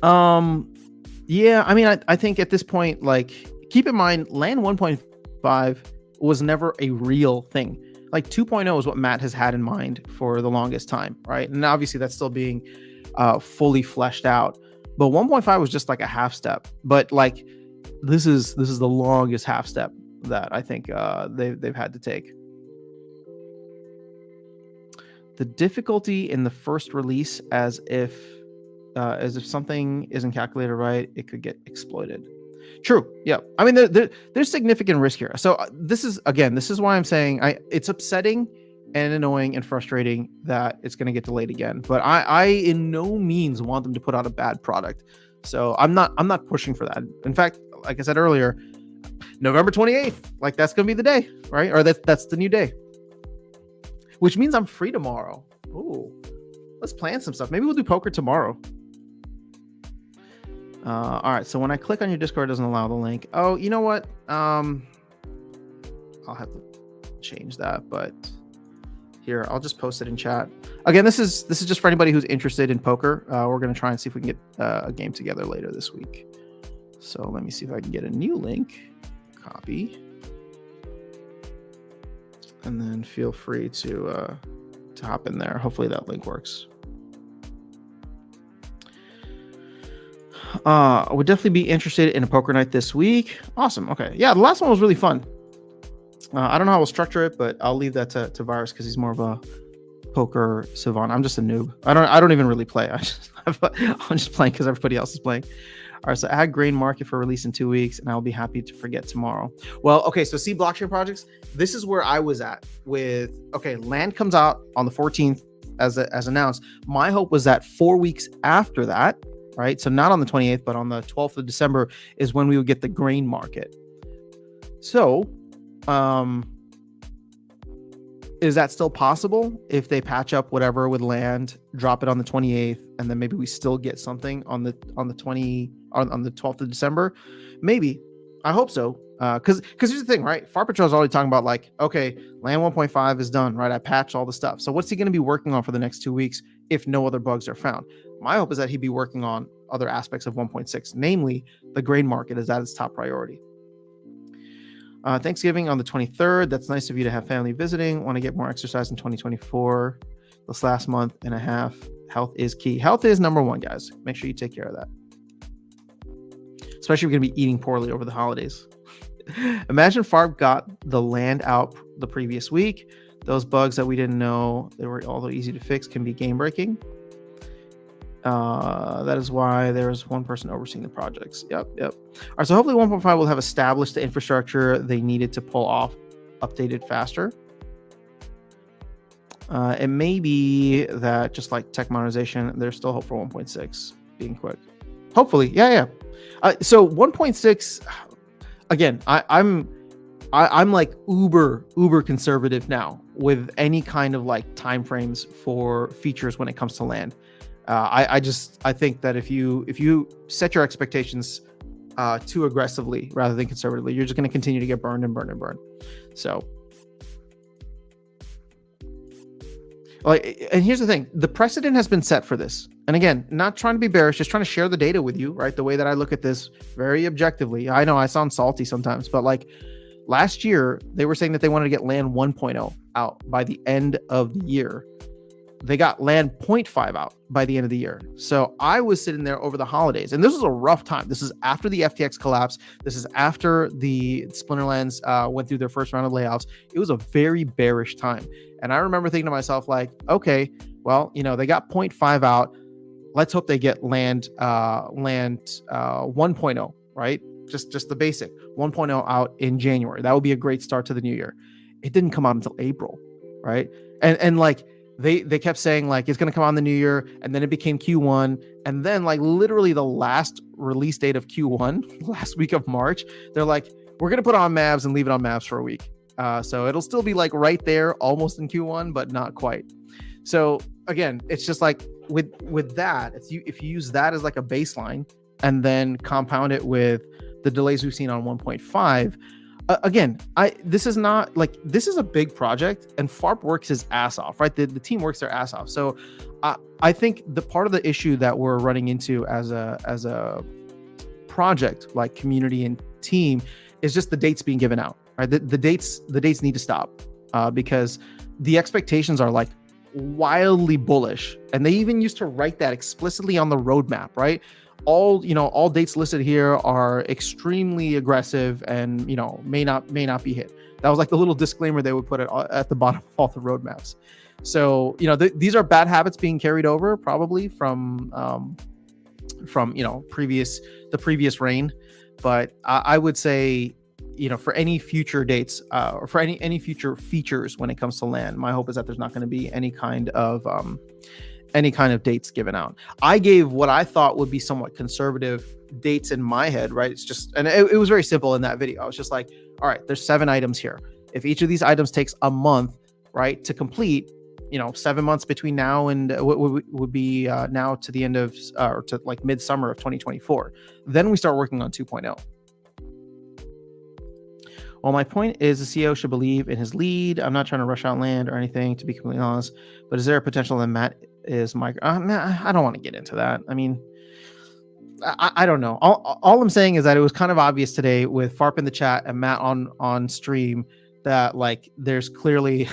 Yeah, I mean, I think at this point, like, keep in mind, land 1.5 was never a real thing. Like 2.0 is what Matt has had in mind for the longest time, right? And obviously that's still being fully fleshed out. But 1.5 was just like a half step. But like this is the longest half step that I think they've had to take. The difficulty in the first release, as if something isn't calculated right, it could get exploited. True. Yeah. I mean, there's significant risk here. So this is why I'm saying it's upsetting and annoying and frustrating that it's going to get delayed again. But I in no means want them to put out a bad product. So I'm not pushing for that. In fact, like I said earlier, November 28th, like that's going to be the day, right? Or that's the new day, which means I'm free tomorrow. Ooh, let's plan some stuff. Maybe we'll do poker tomorrow. All right, so when I click on your Discord, it doesn't allow the link. Oh, you know what? I'll have to change that, but here, I'll just post it in chat. Again, this is just for anybody who's interested in poker. We're going to try and see if we can get a game together later this week. So let me see if I can get a new link. Copy. And then feel free to hop in there. Hopefully that link works. I would definitely be interested in a poker night this week. Awesome. Okay. Yeah, the last one was really fun. I don't know how we'll structure it, but I'll leave that to Virus because he's more of a poker savant. I'm just a noob. I don't even really play. I'm just playing because everybody else is playing. right, so add grain market for release in 2 weeks, and I'll be happy to forget tomorrow. Well, okay, so see blockchain projects. This is where I was at with, okay, land comes out on the 14th as announced. My hope was that 4 weeks after that, right? So not on the 28th, but on the 12th of December is when we would get the grain market. So, is that still possible if they patch up whatever with land, drop it on the 28th, and then maybe we still get something on the 12th of December? Maybe. I hope so. Because here's the thing, right? Far Patrol is already talking about like, okay, land 1.5 is done, right? I patched all the stuff. So what's he going to be working on for the next 2 weeks if no other bugs are found? My hope is that he'd be working on other aspects of 1.6, namely the grain market is at its top priority. Thanksgiving on the 23rd. That's nice of you to have family visiting. Want to get more exercise in 2024. This last month and a half, health is key. Health is number one, guys. Make sure you take care of that. Especially if you're going to be eating poorly over the holidays. Imagine Farb got the land out the previous week. Those bugs that we didn't know they were although easy to fix can be game breaking. That is why there's one person overseeing the projects. Yep. All right, so hopefully 1.5 will have established the infrastructure they needed to pull off updated faster. It may be that just like tech modernization, there's still hope for 1.6 being quick. Hopefully, yeah. So 1.6, again, I'm like uber conservative now with any kind of like timeframes for features when it comes to land. I think that if you set your expectations too aggressively rather than conservatively, you're just going to continue to get burned. So, like, and here's the thing: the precedent has been set for this. And again, not trying to be bearish, just trying to share the data with you, right? The way that I look at this very objectively. I know I sound salty sometimes, but like last year, they were saying that they wanted to get land 1.0 out by the end of the year. They got land 0.5 out by the end of the year. So I was sitting there over the holidays, and this was a rough time. This is after the FTX collapse. This is after the Splinterlands went through their first round of layoffs. It was a very bearish time. And I remember thinking to myself, like, okay, well, they got 0.5 out. Let's hope they get land 1.0, right? Just the basic 1.0 out in January. That would be a great start to the new year. It didn't come out until April, right? And like, They kept saying like it's going to come out in the new year, and then it became Q1, and then like literally the last release date of Q1, last week of March, they're like, we're going to put on Mavs and leave it on Mavs for a week. So it'll still be like right there, almost in Q1, but not quite. So again, it's just like with that, if you use that as like a baseline and then compound it with the delays we've seen on 1.5. Again, this is not like, this is a big project, and FARP works his ass off, right? The team works their ass off. So I think the part of the issue that we're running into as a project, like community and team, is just the dates being given out, right? The dates need to stop because the expectations are like wildly bullish, and they even used to write that explicitly on the roadmap, right? All dates listed here are extremely aggressive and may not be hit. That was like the little disclaimer they would put at the bottom of all the roadmaps. So these are bad habits being carried over probably from the previous reign. But I would say for any future dates or for any future features when it comes to land, my hope is that there's not going to be any kind of dates given out. I gave what I thought would be somewhat conservative dates in my head, right? It's just, and it was very simple in that video. I was just like, all right, there's 7 items here. If each of these items takes a month, right, to complete, 7 months between now and what would be now to the end of, or to like midsummer of 2024, then we start working on 2.0. Well, my point is the CEO should believe in his lead. I'm not trying to rush out land or anything, to be completely honest, but is there a potential that Matt is I don't want to get into that. I mean, I don't know. All I'm saying is that it was kind of obvious today with Farp in the chat and Matt on stream that like there's clearly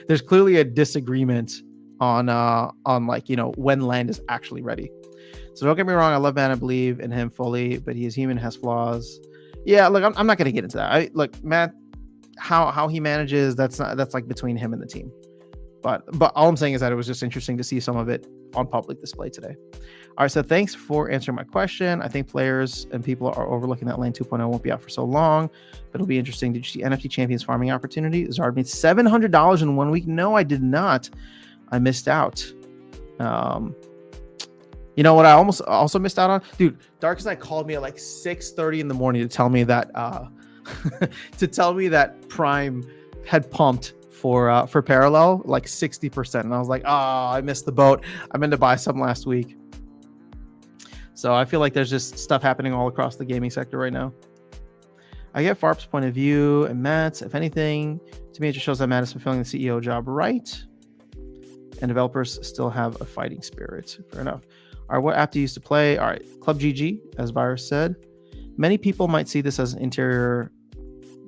a disagreement on like when land is actually ready. So don't get me wrong, I love Matt, I believe in him fully, but he is human, has flaws. Yeah, look, I'm not going to get into that. Look, Matt, how he manages, that's like between him and the team. But all I'm saying is that it was just interesting to see some of it on public display today. All right, so thanks for answering my question. I think players and people are overlooking that Lane 2.0 won't be out for so long, but it'll be interesting. Did you see NFT Champions farming opportunity? Zard made $700 in 1 week. No, I did not. I missed out. You know what I also missed out on? Dude, Darkest Night called me at like 6:30 in the morning to tell me that Prime had pumped for Parallel like 60%. And I was like, I missed the boat. I meant to buy some last week. So I feel like there's just stuff happening all across the gaming sector right now. I get Farp's point of view and Matt's. If anything, to me, it just shows that Matt is fulfilling the CEO job right. And developers still have a fighting spirit. Fair enough. All right, what app do you use to play? All right, Club GG, as Virus said. Many people might see this as an interior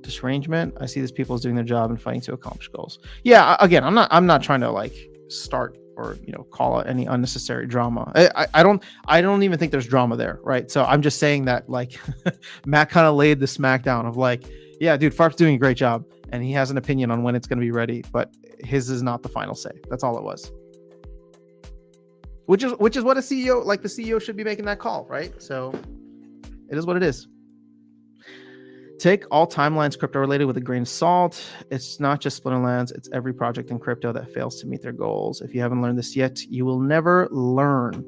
disarrangement. I see this people as doing their job and fighting to accomplish goals. Yeah, again, I'm not trying to like start or call it any unnecessary drama. I don't even think there's drama there, right? So I'm just saying that like Matt kind of laid the smackdown of like, yeah, dude, Farp's doing a great job and he has an opinion on when it's going to be ready, but his is not the final say. That's all it was. Which is what a CEO, like the CEO, should be making that call, right? So it is what it is. Take all timelines crypto related with a grain of salt. It's not just Splinterlands, it's every project in crypto that fails to meet their goals. If you haven't learned this yet, you will never learn.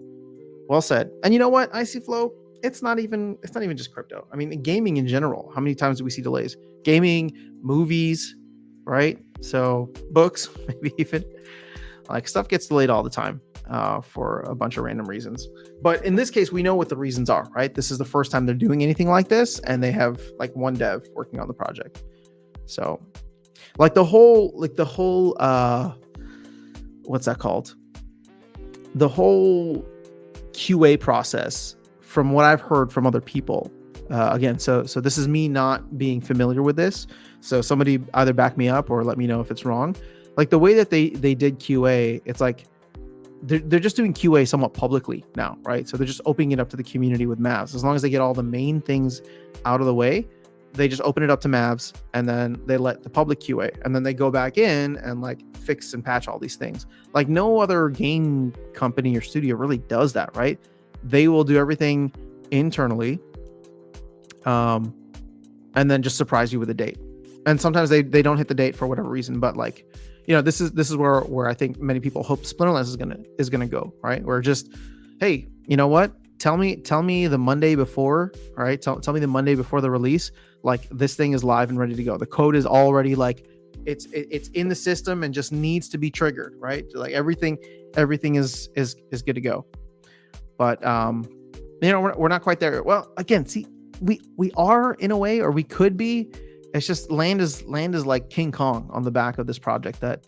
Well said. And you know what, ICFlow, it's not even just crypto. I mean, gaming in general. How many times do we see delays? Gaming, movies, right? So books, maybe even. Like stuff gets delayed all the time for a bunch of random reasons. But in this case, we know what the reasons are, right? This is the first time they're doing anything like this, and they have like one dev working on the project. So like the whole what's that called? The whole QA process, from what I've heard from other people, again, so this is me not being familiar with this. So somebody either back me up or let me know if it's wrong. Like the way that they did QA, it's like they're just doing QA somewhat publicly now, right? So they're just opening it up to the community with Mavs. As long as they get all the main things out of the way, they just open it up to Mavs, and then they let the public QA, and then they go back in and like fix and patch all these things. Like no other game company or studio really does that, right? They will do everything internally, and then just surprise you with a date. And sometimes they don't hit the date for whatever reason, but like, this is where I think many people hope Splinterlands is gonna go, right? Where just, hey, you know what? Tell me the Monday before, all right? Tell me the Monday before the release, like this thing is live and ready to go. The code is already like it's in the system and just needs to be triggered, right? Like everything is good to go. But we're not quite there. Well, again, see, we are in a way, or we could be. It's just land is like King Kong on the back of this project that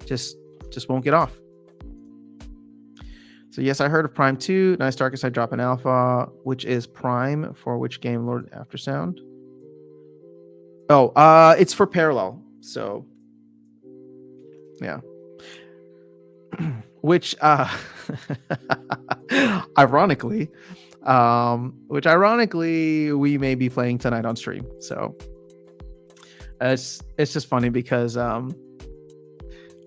just won't get off. So yes, I heard of Prime 2. Nice. Darkest I drop an alpha, which is Prime for which game, Lord Aftersound? Oh, it's for Parallel. So yeah. Which ironically we may be playing tonight on stream. So it's just funny because I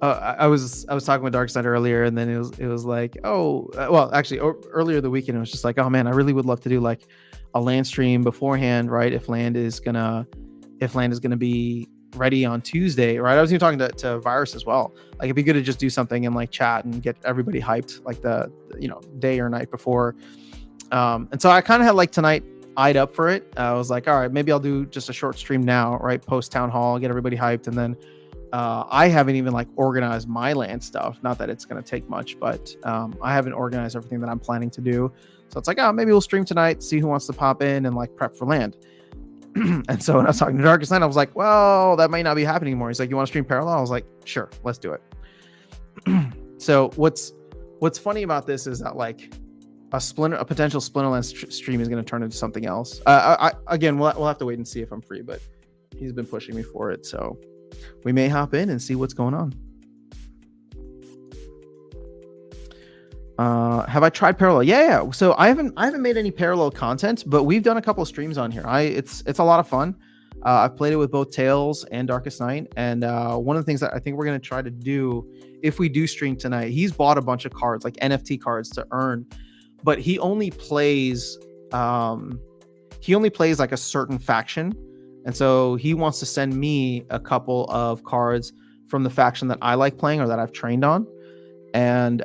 was talking with Darkseid earlier, and then it was like, earlier the weekend it was just like, oh man, I really would love to do like a LAN stream beforehand, right? If LAN is gonna be ready on Tuesday, right? I was even talking to Virus as well. Like it'd be good to just do something and like chat and get everybody hyped like the day or night before. And so I kind of had like tonight eyed up for it. I was like, all right, maybe I'll do just a short stream now, right? Post town hall, get everybody hyped. And then I haven't even like organized my LAN stuff. Not that it's going to take much, but I haven't organized everything that I'm planning to do. So it's like, maybe we'll stream tonight, see who wants to pop in and like prep for LAN. And so when I was talking to Darkest Night, I was like, well, that might not be happening anymore. He's like, you want to stream Parallel? I was like, sure, let's do it. So what's funny about this is that like a potential Splinterlands stream is going to turn into something else. Again, we'll have to wait and see if I'm free, but he's been pushing me for it. So we may hop in and see what's going on. Have I tried Parallel? Yeah. So I haven't made any Parallel content, but we've done a couple of streams on here. It's a lot of fun. I've played it with both Tails and Darkest Night, and one of the things that I think we're going to try to do if we do stream tonight, he's bought a bunch of cards, like NFT cards, to earn but he only plays like a certain faction, and so he wants to send me a couple of cards from the faction that I like playing or that I've trained on. And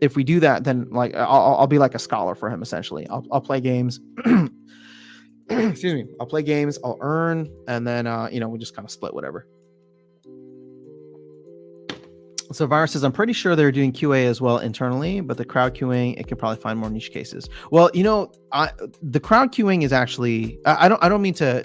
if we do that, then like I'll be like a scholar for him essentially. I'll play games. Excuse me. I'll play games. I'll earn, and then we just kind of split whatever. So Virus says, I'm pretty sure they're doing QA as well internally, but the crowd queuing, it can probably find more niche cases. Well, the crowd queuing is actually, I don't mean to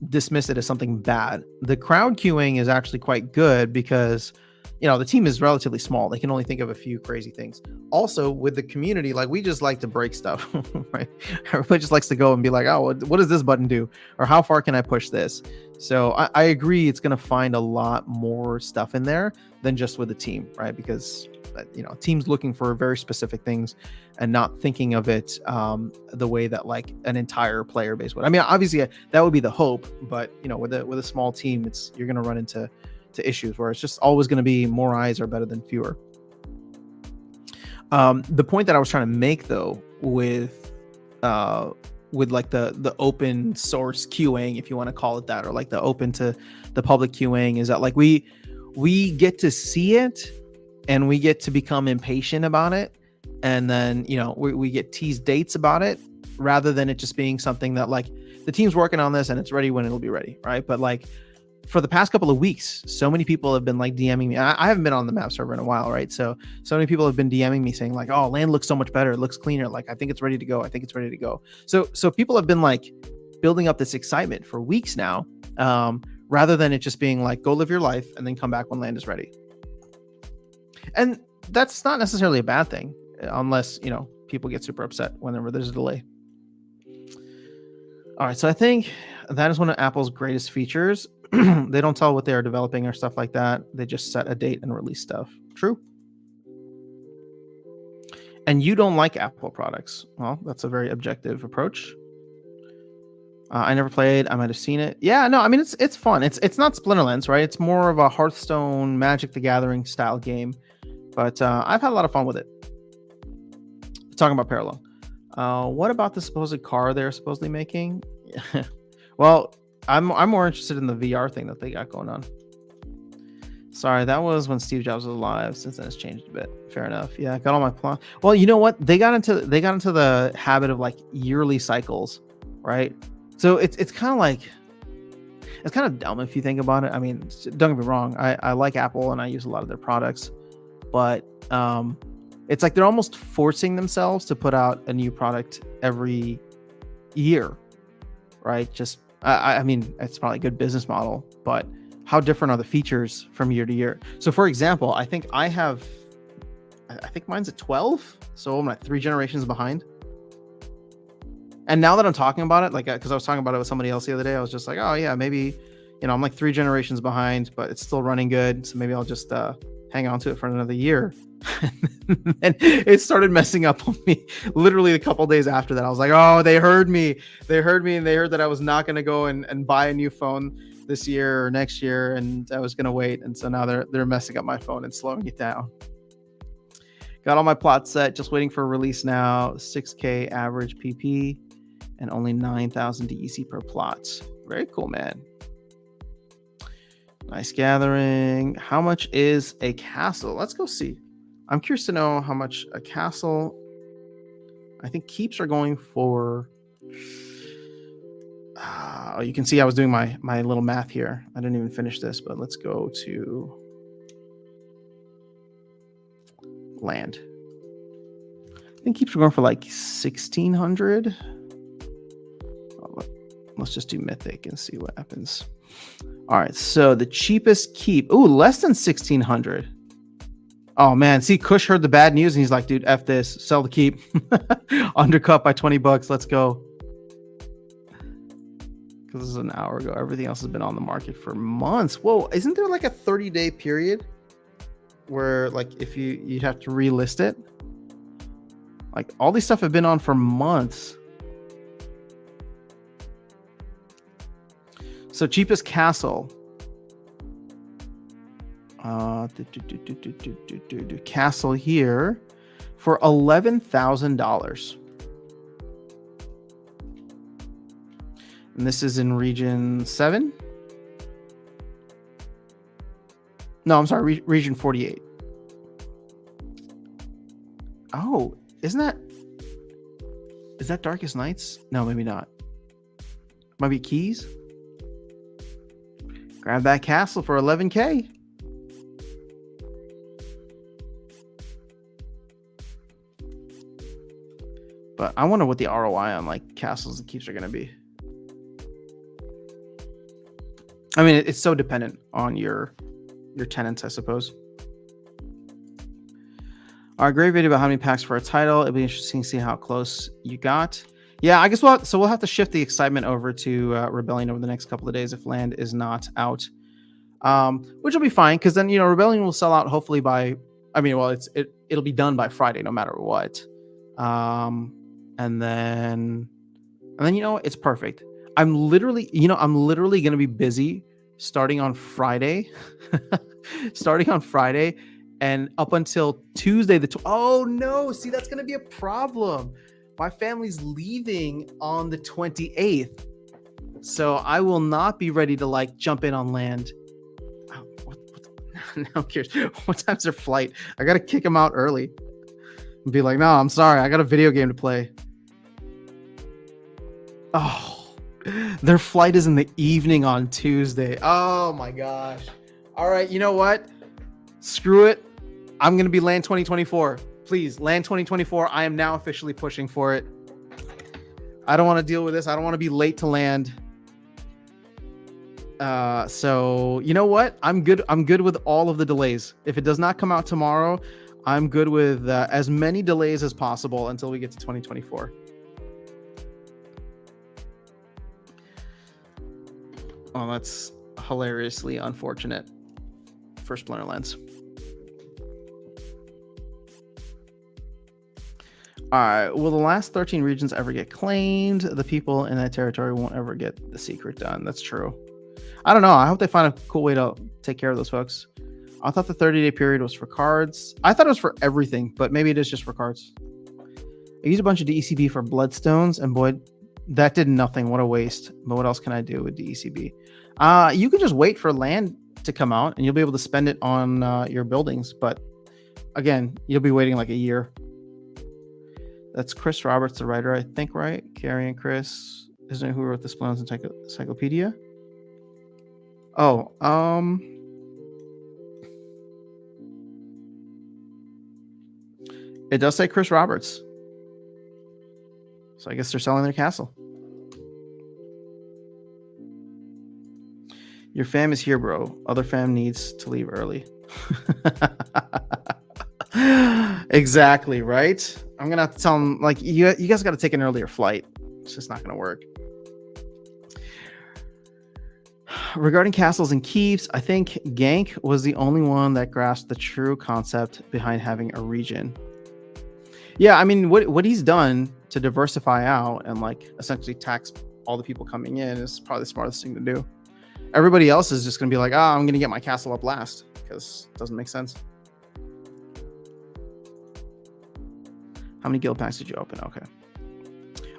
dismiss it as something bad. The crowd queuing is actually quite good because, the team is relatively small. They can only think of a few crazy things. Also, with the community, like, we just like to break stuff, right? Everybody just likes to go and be like, oh, what does this button do? Or how far can I push this? So I agree, it's going to find a lot more stuff in there than just with a team, right? Because, teams looking for very specific things and not thinking of it the way that like an entire player base would. I mean, obviously that would be the hope, but with a small team, you're going to run into issues where it's just always going to be more eyes are better than fewer. The point that I was trying to make though with like the open source queuing, if you want to call it that, or like the open to the public queuing, is that like we get to see it and we get to become impatient about it, and then we get teased dates about it, rather than it just being something that like the team's working on this and it's ready when it'll be ready, right? But like for the past couple of weeks, so many people have been like DMing me. I haven't been on the map server in a while, right? So many people have been DMing me saying like, oh, land looks so much better. It looks cleaner. Like, I think it's ready to go. I think it's ready to go. So people have been like building up this excitement for weeks now, rather than it just being like, go live your life and then come back when land is ready. And that's not necessarily a bad thing, unless, people get super upset whenever there's a delay. All right. So I think that is one of Apple's greatest features. They don't tell what they are developing or stuff like that. They just set a date and release stuff. True. And you don't like Apple products. Well, that's a very objective approach. I never played. I might have seen it. Yeah, no, I mean, it's fun. It's not Splinterlands, right? It's more of a Hearthstone, Magic the Gathering style game. But I've had a lot of fun with it. Talking about Parallel. What about the supposed car they're supposedly making? Well, I'm more interested in the VR thing that they got going on. Sorry, that was when Steve Jobs was alive. Since then, it's changed a bit. Fair enough. Yeah, I got all my plans. Well, you know what? They got into the habit of like yearly cycles, right? So it's kind of like, it's kind of dumb if you think about it. I mean, don't get me wrong. I like Apple and I use a lot of their products, but it's like they're almost forcing themselves to put out a new product every year, right? Just I mean, it's probably a good business model, but how different are the features from year to year? So for example, I think mine's at 12. So I'm like 3 generations behind. And now that I'm talking about it, like, because I was talking about it with somebody else the other day, I was just like, oh yeah, maybe, I'm like 3 generations behind, but it's still running good. So maybe I'll just hang on to it for another year. And it started messing up on me literally a couple days after that. I was like, oh, they heard me and they heard that I was not going to go and buy a new phone this year or next year, and I was going to wait. And so now they're messing up my phone and slowing it down. Got all my plots set, just waiting for a release now. 6K average PP and only 9,000 DEC per plot. Very cool, man. Nice gathering. How much is a castle? Let's go see. I'm curious to know how much a castle. I think keeps are going for. You can see I was doing my little math here. I didn't even finish this, but let's go to land. I think keeps are going for like 1,600. Let's just do mythic and see what happens. All right, so the cheapest keep. Ooh, less than 1,600. Oh man, see, Kush heard the bad news and he's like, dude, F this, sell the keep. Undercut by $20. Let's go. Because this is an hour ago. Everything else has been on the market for months. Whoa, isn't there like a 30-day period where like if you'd have to relist it? Like all these stuff have been on for months. So cheapest castle. Castle here for $11,000. And this is in region 7. No, I'm sorry, region 48. Oh, is that Darkest Nights? No, maybe not. Might be Keys. Grab that castle for $11K. But I wonder what the ROI on like castles and keeps are going to be. I mean, it's so dependent on your tenants, I suppose. Our great video about how many packs for a title. It'll be interesting to see how close you got. Yeah, I guess we'll have to shift the excitement over to Rebellion over the next couple of days if land is not out, which will be fine because then Rebellion will sell out hopefully by. I mean, well, it'll be done by Friday no matter what, and then it's perfect. I'm literally going to be busy starting on Friday, and up until Tuesday. Oh no! See, that's going to be a problem. My family's leaving on the 28th, so I will not be ready to like jump in on land. Oh, now I'm curious. What time's their flight? I got to kick them out early and be like, no, I'm sorry. I got a video game to play. Oh, their flight is in the evening on Tuesday. Oh my gosh. All right. You know what? Screw it. I'm going to be land 2024. Please, land 2024. I am now officially pushing for it. I don't want to deal with this. I don't want to be late to land. So you know what? I'm good. I'm good with all of the delays. If it does not come out tomorrow, I'm good with as many delays as possible until we get to 2024. Oh, that's hilariously unfortunate for Splinterlands. All right. Will the last 13 regions ever get claimed? The people in that territory won't ever get the secret done. That's true. I don't know. I hope they find a cool way to take care of those folks. I thought the 30-day period was for cards. I thought it was for everything, but maybe it is just for cards. I used a bunch of DECB for Bloodstones, and boy, that did nothing. What a waste. But what else can I do with DECB? You can just wait for land to come out, and you'll be able to spend it on your buildings. But again, you'll be waiting like a year. That's Chris Roberts, the writer, I think, right? Carrie and Chris. Isn't it who wrote the Splinterlands Encyclopedia? Oh, it does say Chris Roberts. So I guess they're selling their castle. Your fam is here, bro. Other fam needs to leave early. Exactly, right? I'm going to have to tell them, like, you guys got to take an earlier flight. It's just not going to work. Regarding castles and keeps, I think Gank was the only one that grasped the true concept behind having a region. Yeah, I mean, what he's done to diversify out and like essentially tax all the people coming in is probably the smartest thing to do. Everybody else is just going to be like, I'm going to get my castle up last because it doesn't make sense. How many guild packs did you open? Okay.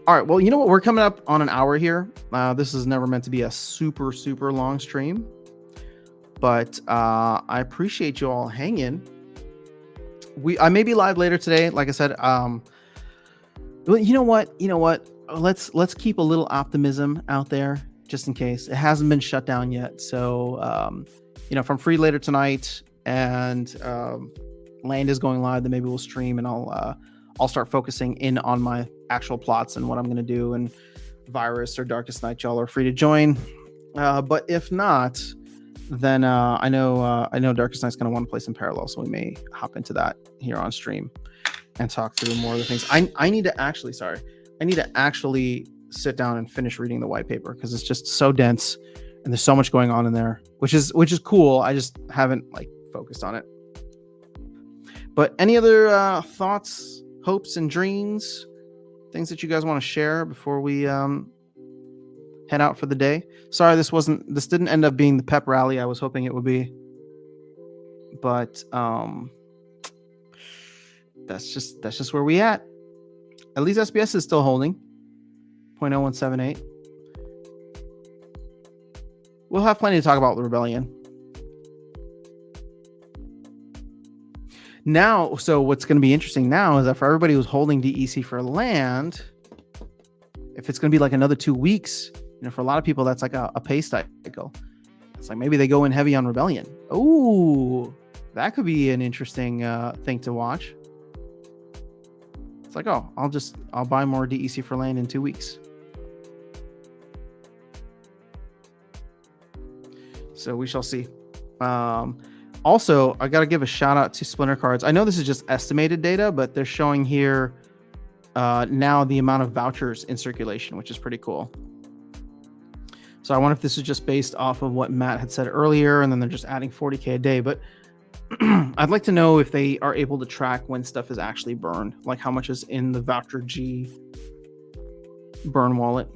All right. Well, you know what? We're coming up on an hour here. This is never meant to be a super, super long stream, but I appreciate you all hanging. I may be live later today. Like I said, well, you know what? Let's keep a little optimism out there just in case. It hasn't been shut down yet. So, if I'm free later tonight and land is going live, then maybe we'll stream and I'll start focusing in on my actual plots and what I'm going to do. And Virus or Darkest Night, y'all are free to join. But if not, then I know Darkest Night's going to want to play some parallel, so we may hop into that here on stream and talk through more of the things. I need to actually sit down and finish reading the white paper because it's just so dense and there's so much going on in there, which is cool. I just haven't like focused on it. But any other thoughts, hopes, and dreams, things that you guys want to share before we head out for the day? Sorry, this didn't end up being the pep rally I was hoping it would be. but that's just where we at. At least SBS is still holding 0.0178. We'll have plenty to talk about with Rebellion. Now, so what's going to be interesting now is that for everybody who's holding DEC for land, if it's going to be like another 2 weeks, for a lot of people, that's like a pay cycle. It's like maybe they go in heavy on Rebellion. Oh, that could be an interesting thing to watch. It's like, oh, I'll buy more DEC for land in 2 weeks. So we shall see. Also, I got to give a shout out to Splinter Cards. I know this is just estimated data, but they're showing here now the amount of vouchers in circulation, which is pretty cool. So I wonder if this is just based off of what Matt had said earlier, and then they're just adding 40K a day. But I'd like to know if they are able to track when stuff is actually burned, like how much is in the Voucher G burn wallet.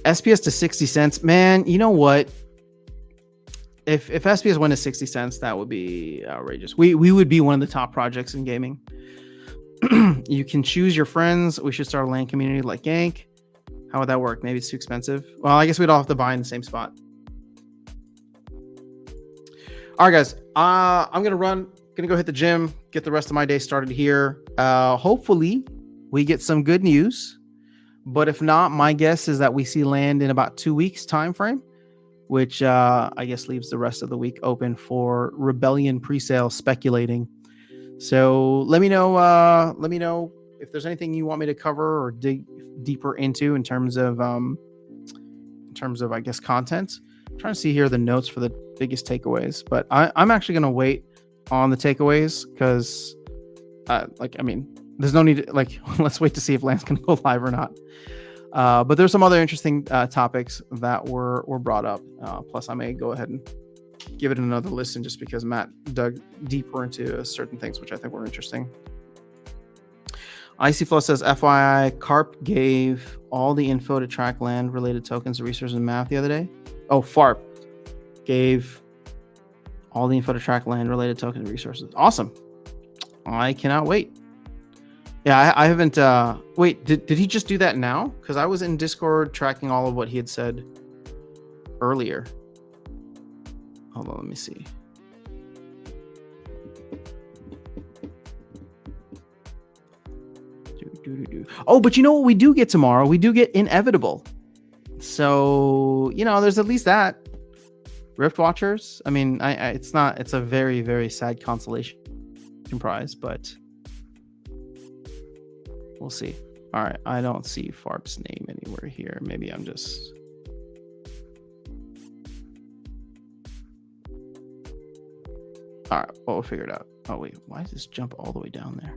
SPS to 60 cents. Man, you know what? If SPS went to 60 cents, that would be outrageous. We would be one of the top projects in gaming. You can choose your friends. We should start a LAN community like Yank. How would that work? Maybe it's too expensive. Well, I guess we'd all have to buy in the same spot. All right, guys. I'm gonna go hit the gym, get the rest of my day started here. Hopefully, we get some good news. But if not, my guess is that we see land in about 2 weeks time frame, which I guess leaves the rest of the week open for Rebellion presale speculating. So let me know if there's anything you want me to cover or dig deeper into in terms of I guess content. I'm trying to see here the notes for the biggest takeaways, but I'm actually gonna wait on the takeaways because there's no need to, let's wait to see if land's gonna go live or not. But there's some other interesting topics that were brought up. Plus, I may go ahead and give it another listen just because Matt dug deeper into certain things, which I think were interesting. Icy Flow says, FYI, Carp gave all the info to track land related tokens, resources, and math the other day. Oh, FARP gave all the info to track land related tokens and resources. Awesome. I cannot wait. Yeah, I haven't. Wait, did he just do that now? Because I was in Discord tracking all of what he had said earlier. Hold on, let me see. Oh, but you know what we do get tomorrow? We do get Inevitable. So, there's at least that. Rift Watchers. I mean, it's a very, very sad consolation prize, but we'll see. All right, I don't see FARP's name anywhere here. Maybe I'm just... All right, well, we'll figure it out. Oh, wait, why does this jump all the way down there?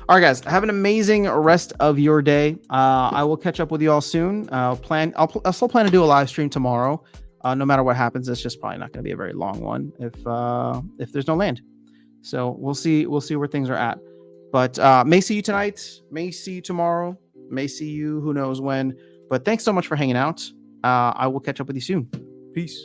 All right, guys, have an amazing rest of your day. I will catch up with you all soon. I'll still plan to do a live stream tomorrow. No matter what happens, it's just probably not going to be a very long one if there's no land. So we'll see where things are at. But may see you tonight, may see you tomorrow, may see you who knows when. But thanks so much for hanging out. I will catch up with you soon. Peace.